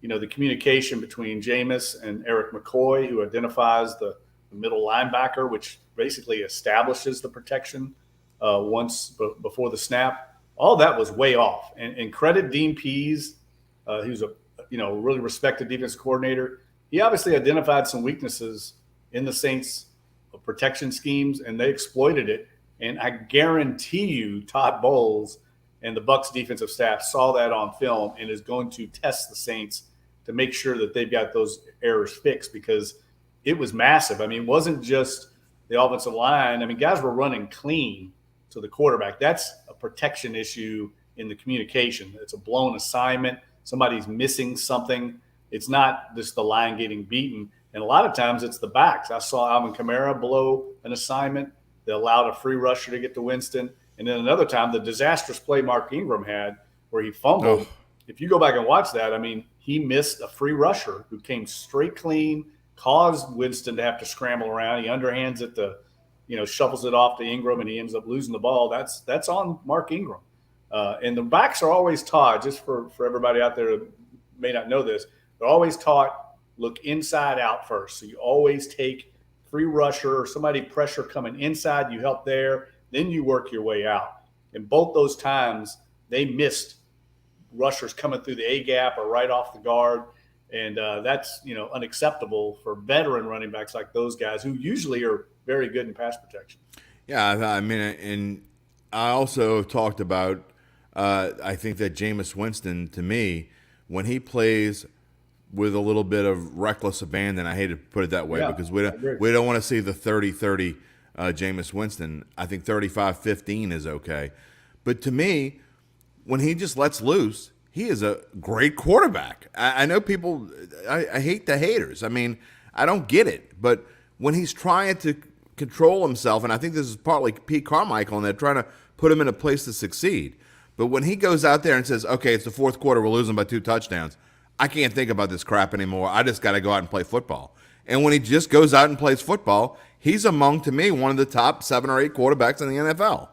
the communication between Jameis and Eric McCoy, who identifies the middle linebacker, which basically establishes the protection before the snap. All that was way off. And credit Dean Pease, who's a really respected defense coordinator. He obviously identified some weaknesses in the Saints' protection schemes, and they exploited it. And I guarantee you Todd Bowles and the Bucs defensive staff saw that on film and is going to test the Saints to make sure that they've got those errors fixed, because it was massive. I mean, it wasn't just the offensive line. I mean, guys were running clean to the quarterback. That's a protection issue in the communication. It's a blown assignment. Somebody's missing something. It's not just the line getting beaten. And a lot of times it's the backs. I saw Alvin Kamara blow an assignment. They allowed a free rusher to get to Winston. And then another time, the disastrous play Mark Ingram had where he fumbled. If you go back and watch that, I mean, he missed a free rusher who came straight clean, caused Winston to have to scramble around. He underhands it shuffles it off to Ingram, and he ends up losing the ball. That's on Mark Ingram. And the backs are always taught, just for everybody out there who may not know this, they're always taught, look inside out first. So you always take free rusher or somebody pressure coming inside, you help there, then you work your way out. And both those times they missed rushers coming through the A gap or right off the guard. And that's, unacceptable for veteran running backs like those guys who usually are very good in pass protection. Yeah, I mean, and I also talked about, I think that Jameis Winston, to me, when he plays with a little bit of reckless abandon, I hate to put it that way, because we don't want to see the 30-30 Jameis Winston. I think 35-15 is okay. But to me, when he just lets loose, he is a great quarterback. I know people, I hate the haters. I mean, I don't get it. But when he's trying to control himself, and I think this is partly Pete Carmichael, and they're trying to put him in a place to succeed. But when he goes out there and says, okay, it's the fourth quarter, we're losing by 2 touchdowns, I can't think about this crap anymore. I just got to go out and play football. And when he just goes out and plays football, he's among, to me, one of the top 7 or 8 quarterbacks in the NFL.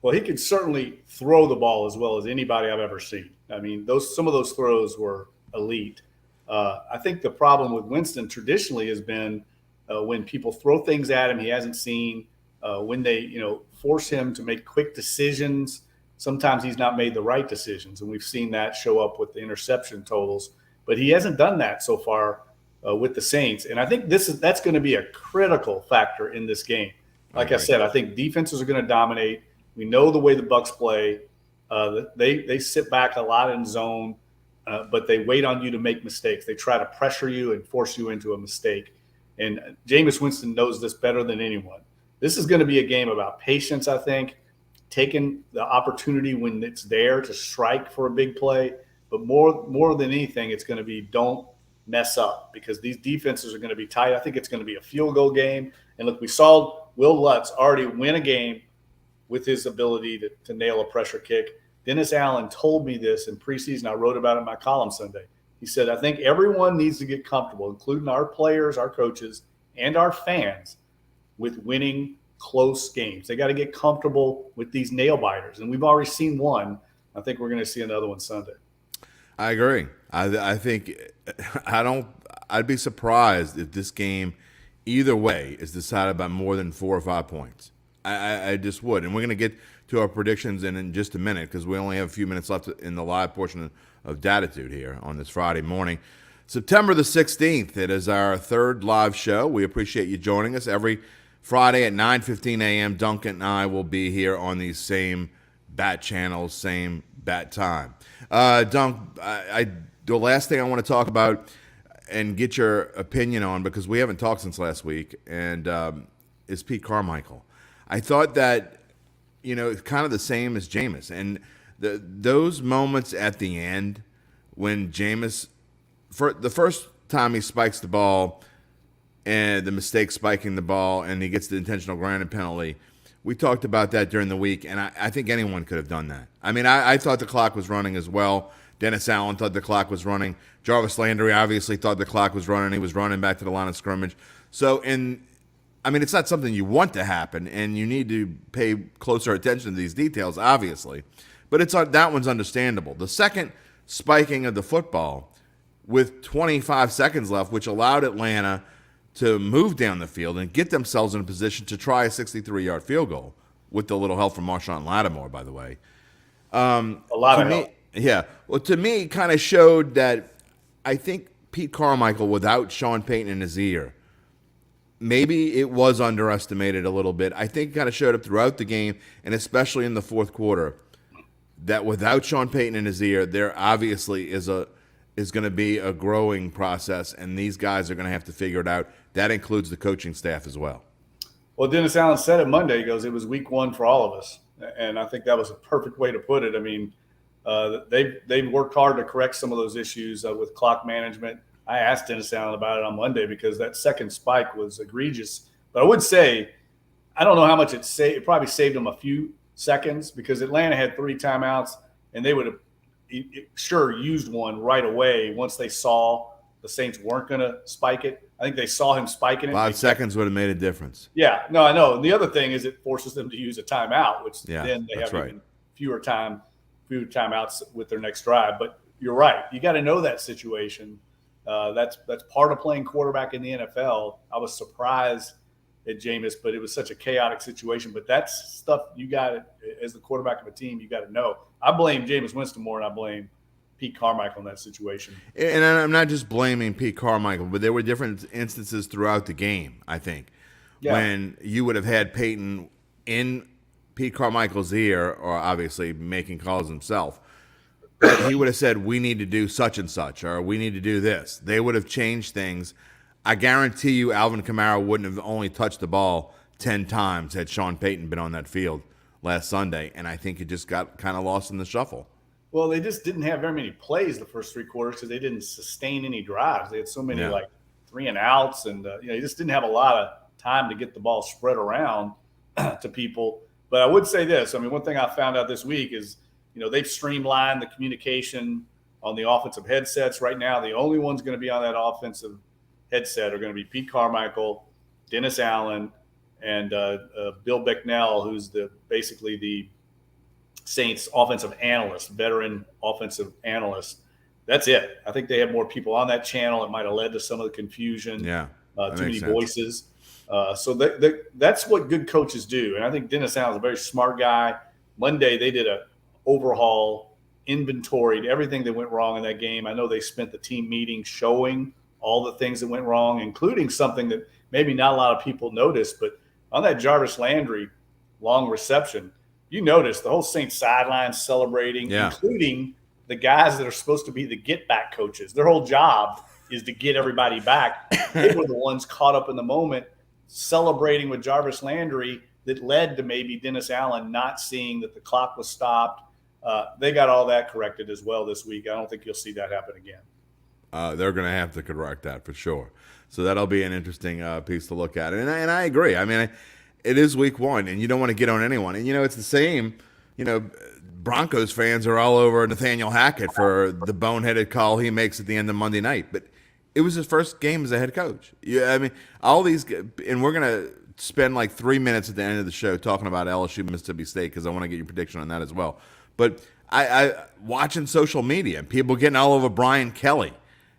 Well, he could certainly throw the ball as well as anybody I've ever seen. I mean, some of those throws were elite. I think the problem with Winston traditionally has been when people throw things at him he hasn't seen, when they force him to make quick decisions. Sometimes he's not made the right decisions, and we've seen that show up with the interception totals. But he hasn't done that so far with the Saints, and I think that's going to be a critical factor in this game. Like I said, I think defenses are going to dominate. We know the way the Bucs play. They sit back a lot in zone, but they wait on you to make mistakes. They try to pressure you and force you into a mistake. And Jameis Winston knows this better than anyone. This is going to be a game about patience, I think, taking the opportunity when it's there to strike for a big play. But more than anything, it's going to be don't mess up, because these defenses are going to be tight. I think it's going to be a field goal game. And look, we saw Will Lutz already win a game with his ability to nail a pressure kick. Dennis Allen told me this in preseason. I wrote about it in my column Sunday. He said, I think everyone needs to get comfortable, including our players, our coaches, and our fans, with winning close games. They got to get comfortable with these nail biters. And we've already seen one. I think we're going to see another one Sunday. I agree. I think I'd be surprised if this game, either way, is decided by more than 4 or 5 points. I just would. And we're going to get to our predictions in just a minute because we only have a few minutes left in the live portion of Dattitude here on this Friday morning. September the 16th, it is our third live show. We appreciate you joining us every Friday at 9:15 a.m. Duncan and I will be here on these same bat channels, same bat time. Dunk, the last thing I want to talk about and get your opinion on, because we haven't talked since last week, and is Pete Carmichael. I thought that, it's kind of the same as Jameis. And those moments at the end when Jameis, for the first time he spikes the ball and the mistake spiking the ball and he gets the intentional grounding penalty, we talked about that during the week, and I think anyone could have done that. I mean, I thought the clock was running as well. Dennis Allen thought the clock was running. Jarvis Landry obviously thought the clock was running. He was running back to the line of scrimmage. So, it's not something you want to happen, and you need to pay closer attention to these details, obviously. But that one's understandable. The second spiking of the football with 25 seconds left, which allowed Atlanta to move down the field and get themselves in a position to try a 63-yard field goal with the little help from Marshawn Lattimore, by the way. A lot of help. Yeah. Well, to me, it kind of showed that I think Pete Carmichael, without Sean Payton in his ear, maybe it was underestimated a little bit. I think it kind of showed up throughout the game, and especially in the fourth quarter, that without Sean Payton in his ear, there obviously is going to be a growing process, and these guys are going to have to figure it out. That includes the coaching staff as well. Well, Dennis Allen said it Monday. He goes, it was week one for all of us. And I think that was a perfect way to put it. I mean, they've worked hard to correct some of those issues with clock management. I asked Dennis Allen about it on Monday because that second spike was egregious. But I would say, I don't know how much it saved. It probably saved them a few seconds because Atlanta had 3 timeouts, and they would have sure used one right away once they saw the Saints weren't going to spike it. I think they saw him spiking it. 5 seconds would have made a difference. Yeah, no, I know. And the other thing is it forces them to use a timeout, which then they have right. even fewer timeouts with their next drive. But you're right. You got to know that situation. That's part of playing quarterback in the NFL. I was surprised at Jameis, but it was such a chaotic situation. But that's stuff you got as the quarterback of a team, you got to know. I blame Jameis Winston more than I blame Pete Carmichael in that situation. And I'm not just blaming Pete Carmichael, but there were different instances throughout the game, I think, when you would have had Peyton in Pete Carmichael's ear, or obviously making calls himself. But he would have said, we need to do such and such, or we need to do this. They would have changed things. I guarantee you Alvin Kamara wouldn't have only touched the ball 10 times had Sean Payton been on that field last Sunday, and I think it just got kind of lost in the shuffle. Well, they just didn't have very many plays the first 3 quarters because they didn't sustain any drives. They had so many 3 and outs, and they just didn't have a lot of time to get the ball spread around to people. But I would say this. I mean, one thing I found out this week is, they've streamlined the communication on the offensive headsets right now. The only ones going to be on that offensive headset are going to be Pete Carmichael, Dennis Allen, and Bill Becknell, who's basically the Saints offensive analyst, veteran offensive analyst. That's it. I think they have more people on that channel. It might have led to some of the confusion. Yeah, too many voices. So that's what good coaches do. And I think Dennis Allen's a very smart guy. Monday they did a overhaul, inventoried everything that went wrong in that game. I know they spent the team meeting showing all the things that went wrong, including something that maybe not a lot of people noticed, but on that Jarvis Landry long reception, you notice the whole Saints sideline celebrating, including the guys that are supposed to be the get-back coaches. Their whole job is to get everybody back. They were the ones caught up in the moment celebrating with Jarvis Landry that led to maybe Dennis Allen not seeing that the clock was stopped. They got all that corrected as well this week. I don't think you'll see that happen again. They're going to have to correct that for sure. So that'll be an interesting piece to look at. And I agree. I mean, it is week one, and you don't want to get on anyone. And, it's the same, Broncos fans are all over Nathaniel Hackett for the boneheaded call he makes at the end of Monday night. But it was his first game as a head coach. Yeah, I mean, all these – and we're going to spend like 3 minutes at the end of the show talking about LSU Mississippi State because I want to get your prediction on that as well. But I watching social media and people getting all over Brian Kelly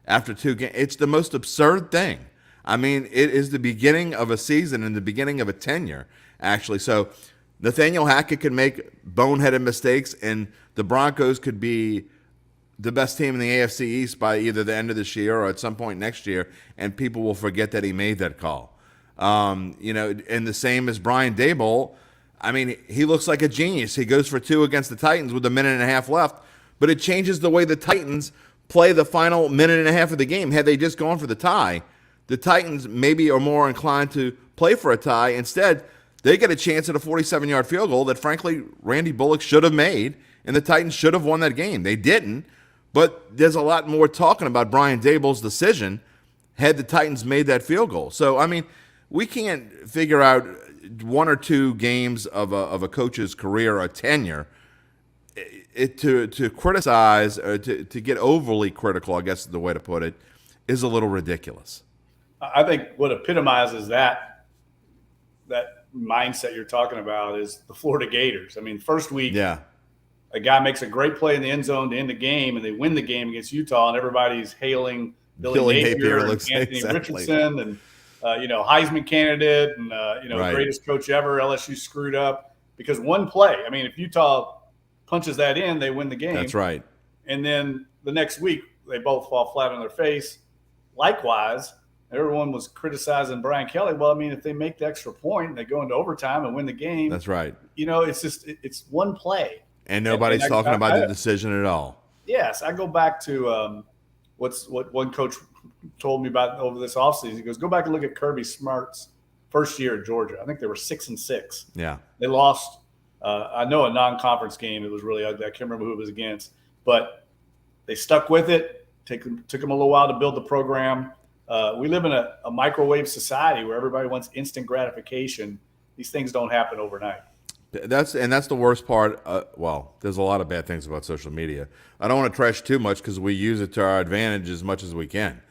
after 2 games. It's the most absurd thing. I mean, it is the beginning of a season and the beginning of a tenure, actually. So Nathaniel Hackett could make boneheaded mistakes, and the Broncos could be the best team in the AFC East by either the end of this year or at some point next year, and people will forget that he made that call. And the same as Brian Daboll. I mean, he looks like a genius. He goes for 2 against the Titans with a minute and a half left, but it changes the way the Titans play the final minute and a half of the game. Had they just gone for the tie, the Titans maybe are more inclined to play for a tie. Instead, they get a chance at a 47-yard field goal that, frankly, Randy Bullock should have made, and the Titans should have won that game. They didn't, but there's a lot more talking about Brian Daboll's decision had the Titans made that field goal. So, I mean, we can't figure out 1 or 2 games of a coach's career or tenure to criticize or to get overly critical, I guess is the way to put it, is a little ridiculous. I think what epitomizes that mindset you're talking about is the Florida Gators. I mean, first week, yeah, a guy makes a great play in the end zone to end the game, and they win the game against Utah, and everybody's hailing Billy Napier and Anthony Richardson and Heisman candidate and right. Greatest coach ever. LSU screwed up because one play. I mean, if Utah punches that in, they win the game. That's right. And then the next week, they both fall flat on their face. Likewise, everyone was criticizing Brian Kelly. Well, I mean, if they make the extra point and they go into overtime and win the game, that's right. It's one play. And nobody's talking about the decision at all. Yes, I go back to what one coach told me about over this offseason. He goes, go back and look at Kirby Smart's first year at Georgia. I think they were 6-6. Yeah. They lost, I know, a non-conference game. It was really ugly. I can't remember who it was against. But they stuck with it. Took them a little while to build the program. We live in a microwave society where everybody wants instant gratification. These things don't happen overnight. That's the worst part. There's a lot of bad things about social media. I don't want to trash too much because we use it to our advantage as much as we can.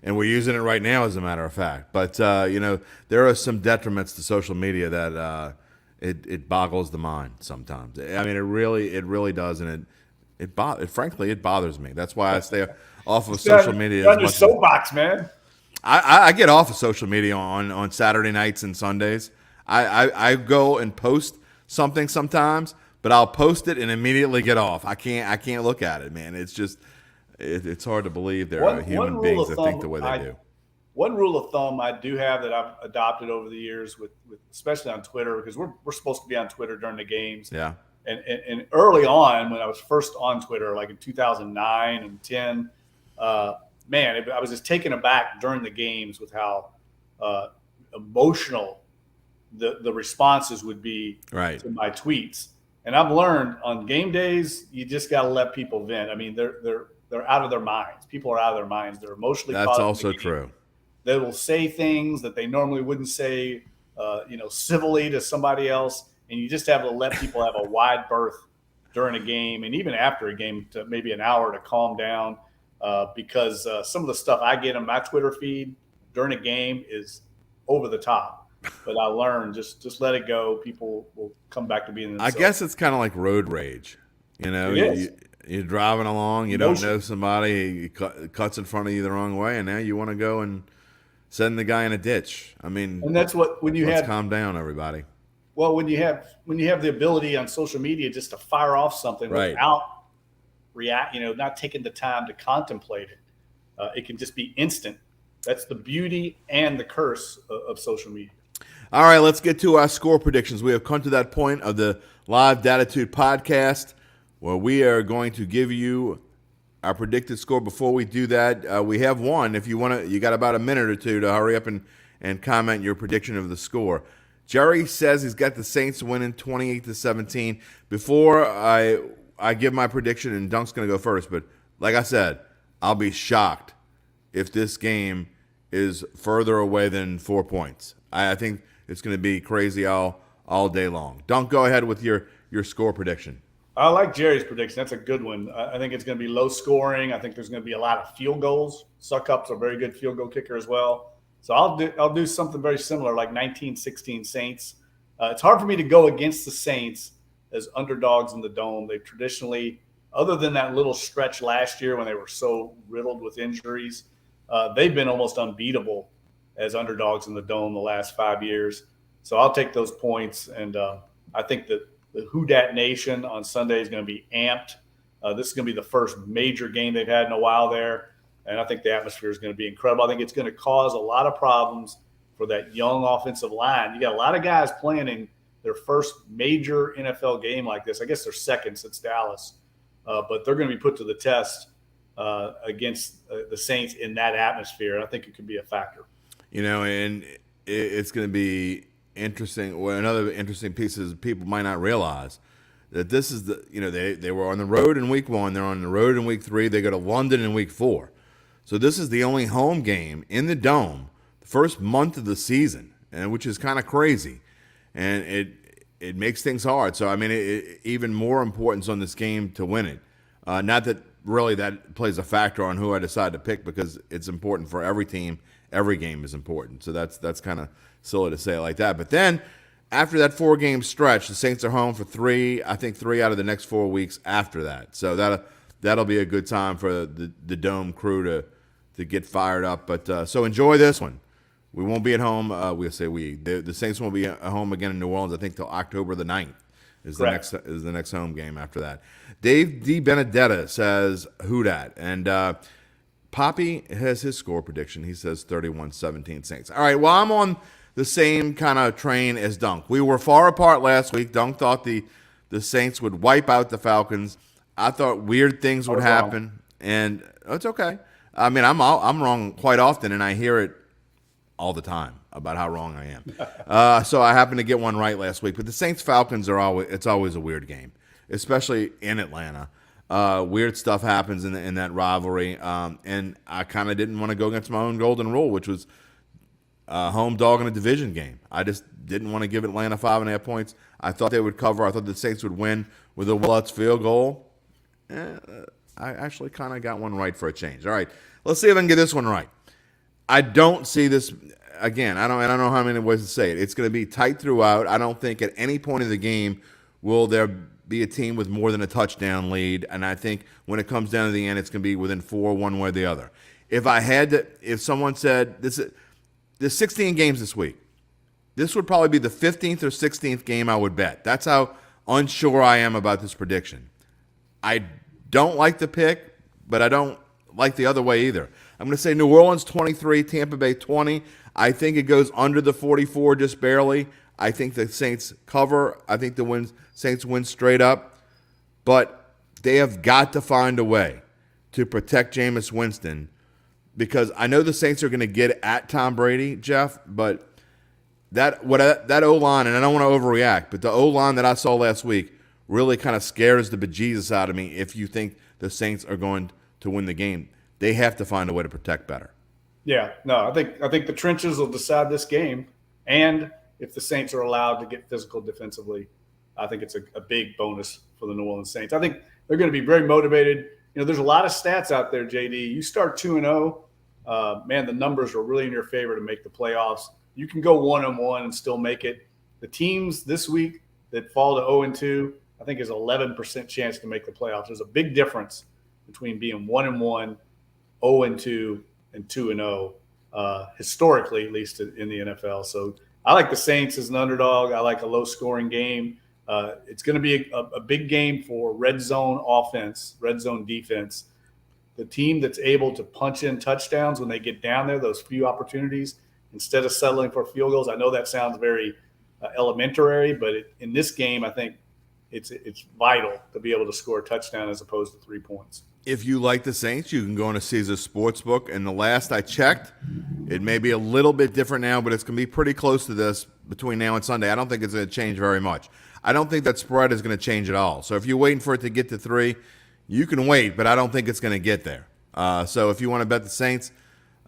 And we're using it right now, as a matter of fact. But, there are some detriments to social media that it boggles the mind sometimes. I mean, it really does. And frankly, it bothers me. That's why I stay off of social media. You're on your soapbox, man. I get off of social media on Saturday nights and Sundays. I go and post something sometimes, but I'll post it and immediately get off. I can't look at it, man. It's just it's hard to believe there are human beings that think the way they do. One rule of thumb I do have that I've adopted over the years, with especially on Twitter, because we're supposed to be on Twitter during the games. Yeah. And early on, when I was first on Twitter, like in 2009 and 10, I was just taken aback during the games with how emotional the responses would be to my tweets. And I've learned on game days, you just got to let people vent. I mean, they're out of their minds. People are out of their minds. They're emotionally. That's also true. They will say things that they normally wouldn't say, civilly to somebody else. And you just have to let people have a wide berth during a game and even after a game to maybe an hour to calm down, because some of the stuff I get on my Twitter feed during a game is over the top. But I learned just let it go. People will come back to being themselves. I guess it's kind of like road rage. You're driving along, you don't know somebody, he cuts in front of you the wrong way, and now you want to go and send the guy in a ditch. I mean, and that's what let's calm down, everybody. Well, when you have the ability on social media just to fire off something without not taking the time to contemplate it, it can just be instant. That's the beauty and the curse of social media. All right, let's get to our score predictions. We have come to that point of the live Dattitude podcast where we are going to give you our predicted score. Before we do that, we have one. If you want to, you got about a minute or two to hurry up and comment your prediction of the score. Jerry says he's got the Saints winning 28-17. Before I give my prediction, and Dunk's going to go first, but like I said, I'll be shocked if this game is further away than 4 points. I think it's going to be crazy all day long. Dunk, go ahead with your score prediction. I like Jerry's prediction. That's a good one. I think it's going to be low scoring. I think there's going to be a lot of field goals. Suckup's a very good field goal kicker as well. So I'll do something very similar, like 19-16 Saints. It's hard for me to go against the Saints as underdogs in the Dome. They've traditionally other than that little stretch last year when they were so riddled with injuries, they've been almost unbeatable as underdogs in the Dome the last 5 years. So I'll take those points, and I think that the Who Dat Nation on Sunday is going to be amped. This is going to be the first major game they've had in a while there, and I think the atmosphere is going to be incredible. I think it's going to cause a lot of problems for that young offensive line. You got a lot of guys planning their first major NFL game like this. I guess their second since Dallas, but they're going to be put to the test against the Saints in that atmosphere, and I think it could be a factor. And it's going to be interesting. Well, another interesting piece is people might not realize that this is they were on the road in week 1. They're on the road in week 3. They go to London in week 4. So this is the only home game in the Dome the first month of the season, and which is kind of crazy. And it makes things hard. So, I mean, even more importance on this game to win it. Not that really that plays a factor on who I decide to pick, because it's important for every team. Every game is important. So that's kind of silly to say it like that. But then after that 4-game stretch, the Saints are home for 3 out of the next 4 weeks after that. So that'll be a good time for the Dome crew to get fired up. But so enjoy this one. We won't be at home. The Saints won't be at home again in New Orleans, I think, till October the 9th is the next home game after that. Dave D. Benedetta says, who dat? And Poppy has his score prediction. He says 31-17 Saints. All right, well, I'm on the same kind of train as Dunc. We were far apart last week. Dunc thought the Saints would wipe out the Falcons. I thought weird things would happen, and it's okay. I mean, I'm wrong quite often, and I hear it all the time about how wrong I am. So I happened to get one right last week. But the Saints-Falcons it's always a weird game, especially in Atlanta. Weird stuff happens in that rivalry, and I kind of didn't want to go against my own golden rule, which was home dog in a division game. I just didn't want to give Atlanta 5.5 points. I thought they would cover. I thought the Saints would win with a Lutz field goal. I actually kind of got one right for a change. All right, let's see if I can get this one right. I don't see this again. I don't know how many ways to say it. It's going to be tight throughout. I don't think at any point in the game will there be a team with more than a touchdown lead, and I think when it comes down to the end, it's going to be within 4, one way or the other. If someone said there's 16 games this week, this would probably be the 15th or 16th game I would bet. That's how unsure I am about this prediction. I don't like the pick, but I don't like the other way either. I'm going to say New Orleans 23, Tampa Bay 20. I think it goes under the 44 just barely. I think the Saints cover. I think the Saints win straight up. But they have got to find a way to protect Jameis Winston, because I know the Saints are going to get at Tom Brady, Jeff, but that O-line, and I don't want to overreact, but the O-line that I saw last week really kind of scares the bejesus out of me if you think the Saints are going to win the game. They have to find a way to protect better. Yeah, no, I think the trenches will decide this game, and if the Saints are allowed to get physical defensively, I think it's a big bonus for the New Orleans Saints. I think they're going to be very motivated. There's a lot of stats out there, JD. You start 2-0, man, the numbers are really in your favor to make the playoffs. You can go 1-1 and still make it. The teams this week that fall to 0-2, I think is 11% chance to make the playoffs. There's a big difference between being 1-1, 0-2, and 2-0, historically, at least in the NFL. So I like the Saints as an underdog. I like a low-scoring game. It's going to be a big game for red zone offense, red zone defense. The team that's able to punch in touchdowns when they get down there, those few opportunities, instead of settling for field goals. I know that sounds very elementary, but in this game, I think it's vital to be able to score a touchdown as opposed to 3 points. If you like the Saints, you can go into Caesars Sportsbook. And the last I checked, it may be a little bit different now, but it's going to be pretty close to this between now and Sunday. I don't think it's going to change very much. I don't think that spread is going to change at all. So if you're waiting for it to get to 3, you can wait, but I don't think it's going to get there. So if you want to bet the Saints,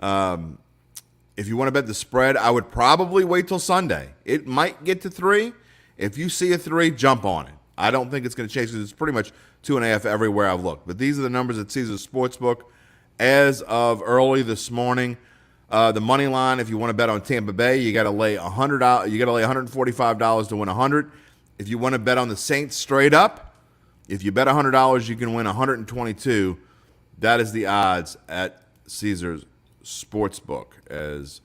if you want to bet the spread, I would probably wait till Sunday. It might get to 3. If you see a 3, jump on it. I don't think it's going to change because it's pretty much 2.5 everywhere I've looked. But these are the numbers at Caesars Sportsbook as of early this morning. The money line, if you want to bet on Tampa Bay, you got to lay $100. You got to lay $145 to win $100. If you want to bet on the Saints straight up, if you bet $100, you can win 122. That is the odds at Caesars Sportsbook. As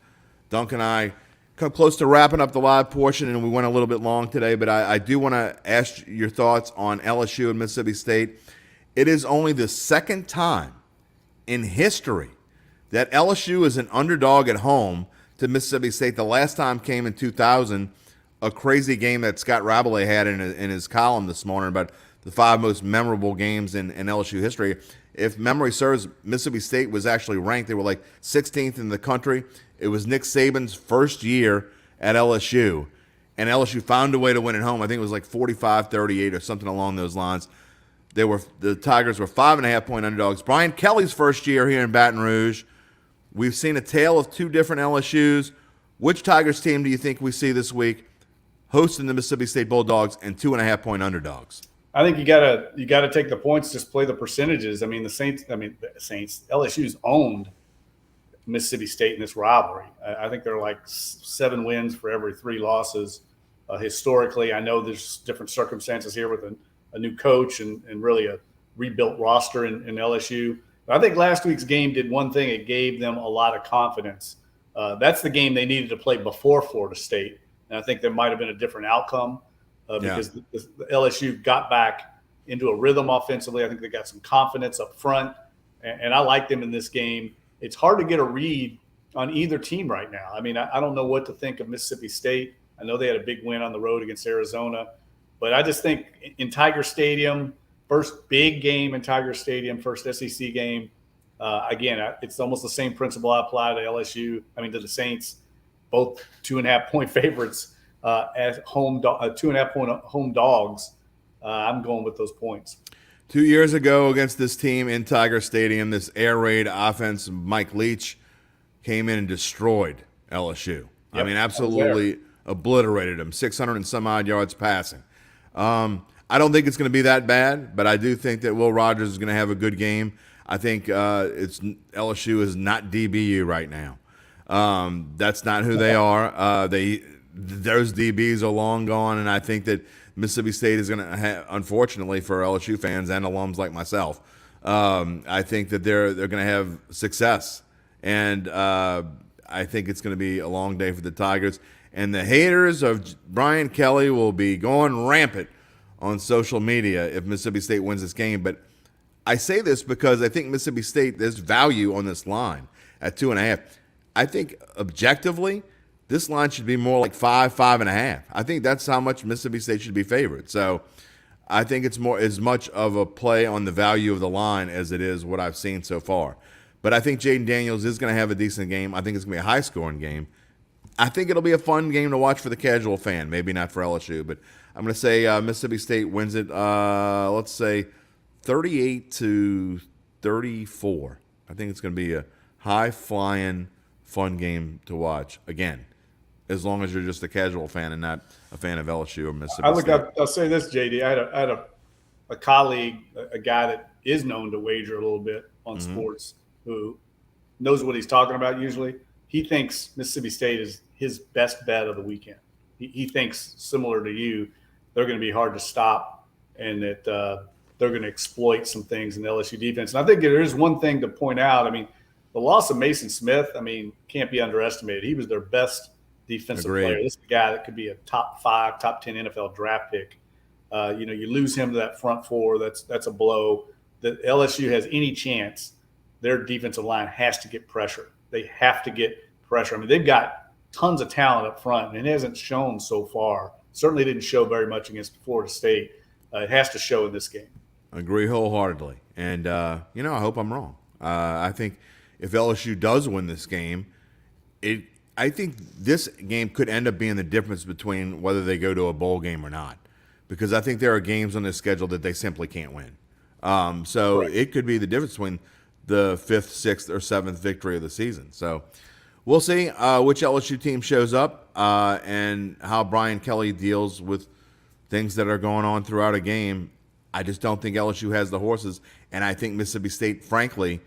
Dunc and I come close to wrapping up the live portion, and we went a little bit long today, but I do want to ask your thoughts on LSU and Mississippi State. It is only the second time in history that LSU is an underdog at home to Mississippi State. The last time came in 2000, a crazy game that Scott Rabelais had in his column this morning about the 5 most memorable games in LSU history. If memory serves, Mississippi State was actually ranked. They were like 16th in the country. It was Nick Saban's first year at LSU, and LSU found a way to win at home. I think it was like 45-38 or something along those lines. The Tigers were 5.5-point underdogs. Brian Kelly's first year here in Baton Rouge. We've seen a tale of 2 different LSUs. Which Tigers team do you think we see this week hosting the Mississippi State Bulldogs and 2.5-point underdogs? I think you gotta take the points, just play the percentages. I mean, the Saints, LSU's owned Mississippi State in this rivalry. I think they're like 7 wins for every 3 losses. Historically, I know there's different circumstances here with a new coach and really a rebuilt roster in LSU. But I think last week's game did one thing. It gave them a lot of confidence. That's the game they needed to play before Florida State. And I think there might have been a different outcome because the LSU got back into a rhythm offensively. I think they got some confidence up front. And I like them in this game. It's hard to get a read on either team right now. I mean, I don't know what to think of Mississippi State. I know they had a big win on the road against Arizona. But I just think in Tiger Stadium, first big game in Tiger Stadium, first SEC game. Again, it's almost the same principle I apply to LSU. I mean, to the Saints, both 2.5-point favorites at home, 2.5-point home dogs. I'm going with those points. 2 years ago against this team in Tiger Stadium, this air raid offense, Mike Leach came in and destroyed LSU. Yep, I mean, absolutely obliterated them, 600 and some odd yards passing. I don't think it's going to be that bad, but I do think that Will Rogers is going to have a good game. I think LSU is not DBU right now. That's not who they are. Those DBs are long gone, and I think that Mississippi State is going to have, unfortunately for LSU fans and alums like myself, I think that they're going to have success, and I think it's going to be a long day for the Tigers. And the haters of Brian Kelly will be going rampant on social media if Mississippi State wins this game. But I say this because I think Mississippi State, there's value on this line at 2.5. I think objectively, this line should be more like 5.5. I think that's how much Mississippi State should be favored. So I think it's more as much of a play on the value of the line as it is what I've seen so far. But I think Jaden Daniels is going to have a decent game. I think it's going to be a high-scoring game. I think it'll be a fun game to watch for the casual fan, maybe not for LSU. But I'm going to say Mississippi State wins it, let's say, 38-34. I think it's going to be a high-flying, fun game to watch. Again, as long as you're just a casual fan and not a fan of LSU or Mississippi State. I'll say this, JD. I had a colleague, a guy that is known to wager a little bit on sports, who knows what he's talking about usually. He thinks Mississippi State is his best bet of the weekend. He thinks, similar to you, they're going to be hard to stop and that they're going to exploit some things in the LSU defense. And I think there is one thing to point out. I mean, the loss of Mason Smith, can't be underestimated. He was their best defensive player. This is a guy that could be a top 5, top 10 NFL draft pick. You lose him to that front 4, that's a blow. That LSU has any chance, their defensive line has to get pressure. They have to get pressure. I mean, they've got tons of talent up front, and it hasn't shown so far. Certainly didn't show very much against Florida State. It has to show in this game. I agree wholeheartedly. And, I hope I'm wrong. I think if LSU does win this game, I think this game could end up being the difference between whether they go to a bowl game or not, because I think there are games on this schedule that they simply can't win. So it could be the difference between the 5th, 6th, or 7th victory of the season. So we'll see which LSU team shows up and how Brian Kelly deals with things that are going on throughout a game. I just don't think LSU has the horses, and I think Mississippi State, frankly,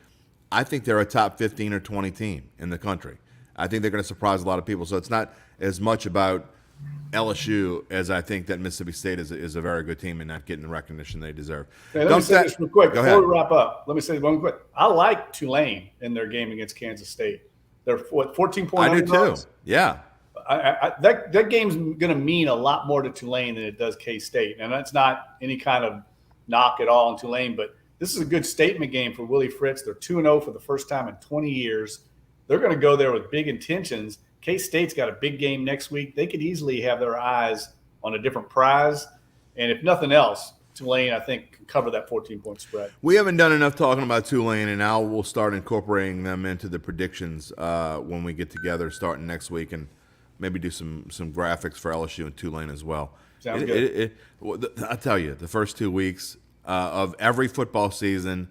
I think they're a top 15 or 20 team in the country. I think they're going to surprise a lot of people. So it's not as much about LSU as I think that Mississippi State is a very good team and not getting the recognition they deserve. Hey, let me say this real quick before ahead. we wrap up. Let me say one quick. I like Tulane in their game against Kansas State. They're 14-point I do underdogs. too. Yeah. That game's going to mean a lot more to Tulane than it does K-State. And that's not any kind of knock at all on Tulane, but this is a good statement game for Willie Fritz. They're 2-0 for the first time in 20 years. They're going to go there with big intentions. K-State's got a big game next week. They could easily have their eyes on a different prize. And if nothing else, Tulane, I think, can cover that 14-point spread. We haven't done enough talking about Tulane, and now we'll start incorporating them into the predictions when we get together starting next week and maybe do some graphics for LSU and Tulane as well. Sounds good. I tell you, the first 2 weeks of every football season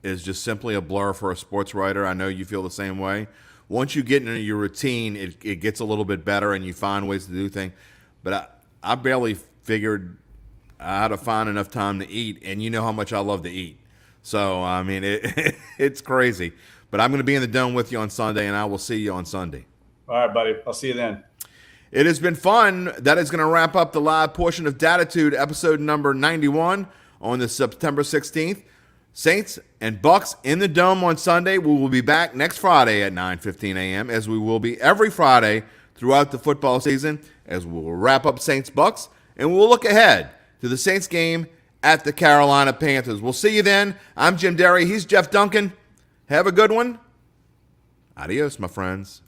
is just simply a blur for a sports writer. I know you feel the same way. Once you get into your routine, it gets a little bit better and you find ways to do things. But I barely figured how to find enough time to eat, and you know how much I love to eat. So, I mean, it's crazy. But I'm going to be in the dome with you on Sunday, and I will see you on Sunday. All right, buddy. I'll see you then. It has been fun. That is going to wrap up the live portion of Dattitude, episode number 91 on the September 16th. Saints and Bucs in the Dome on Sunday. We will be back next Friday at 9:15 a.m., as we will be every Friday throughout the football season, as we will wrap up Saints-Bucs, and we'll look ahead to the Saints game at the Carolina Panthers. We'll see you then. I'm Jim Derry. He's Jeff Duncan. Have a good one. Adios, my friends.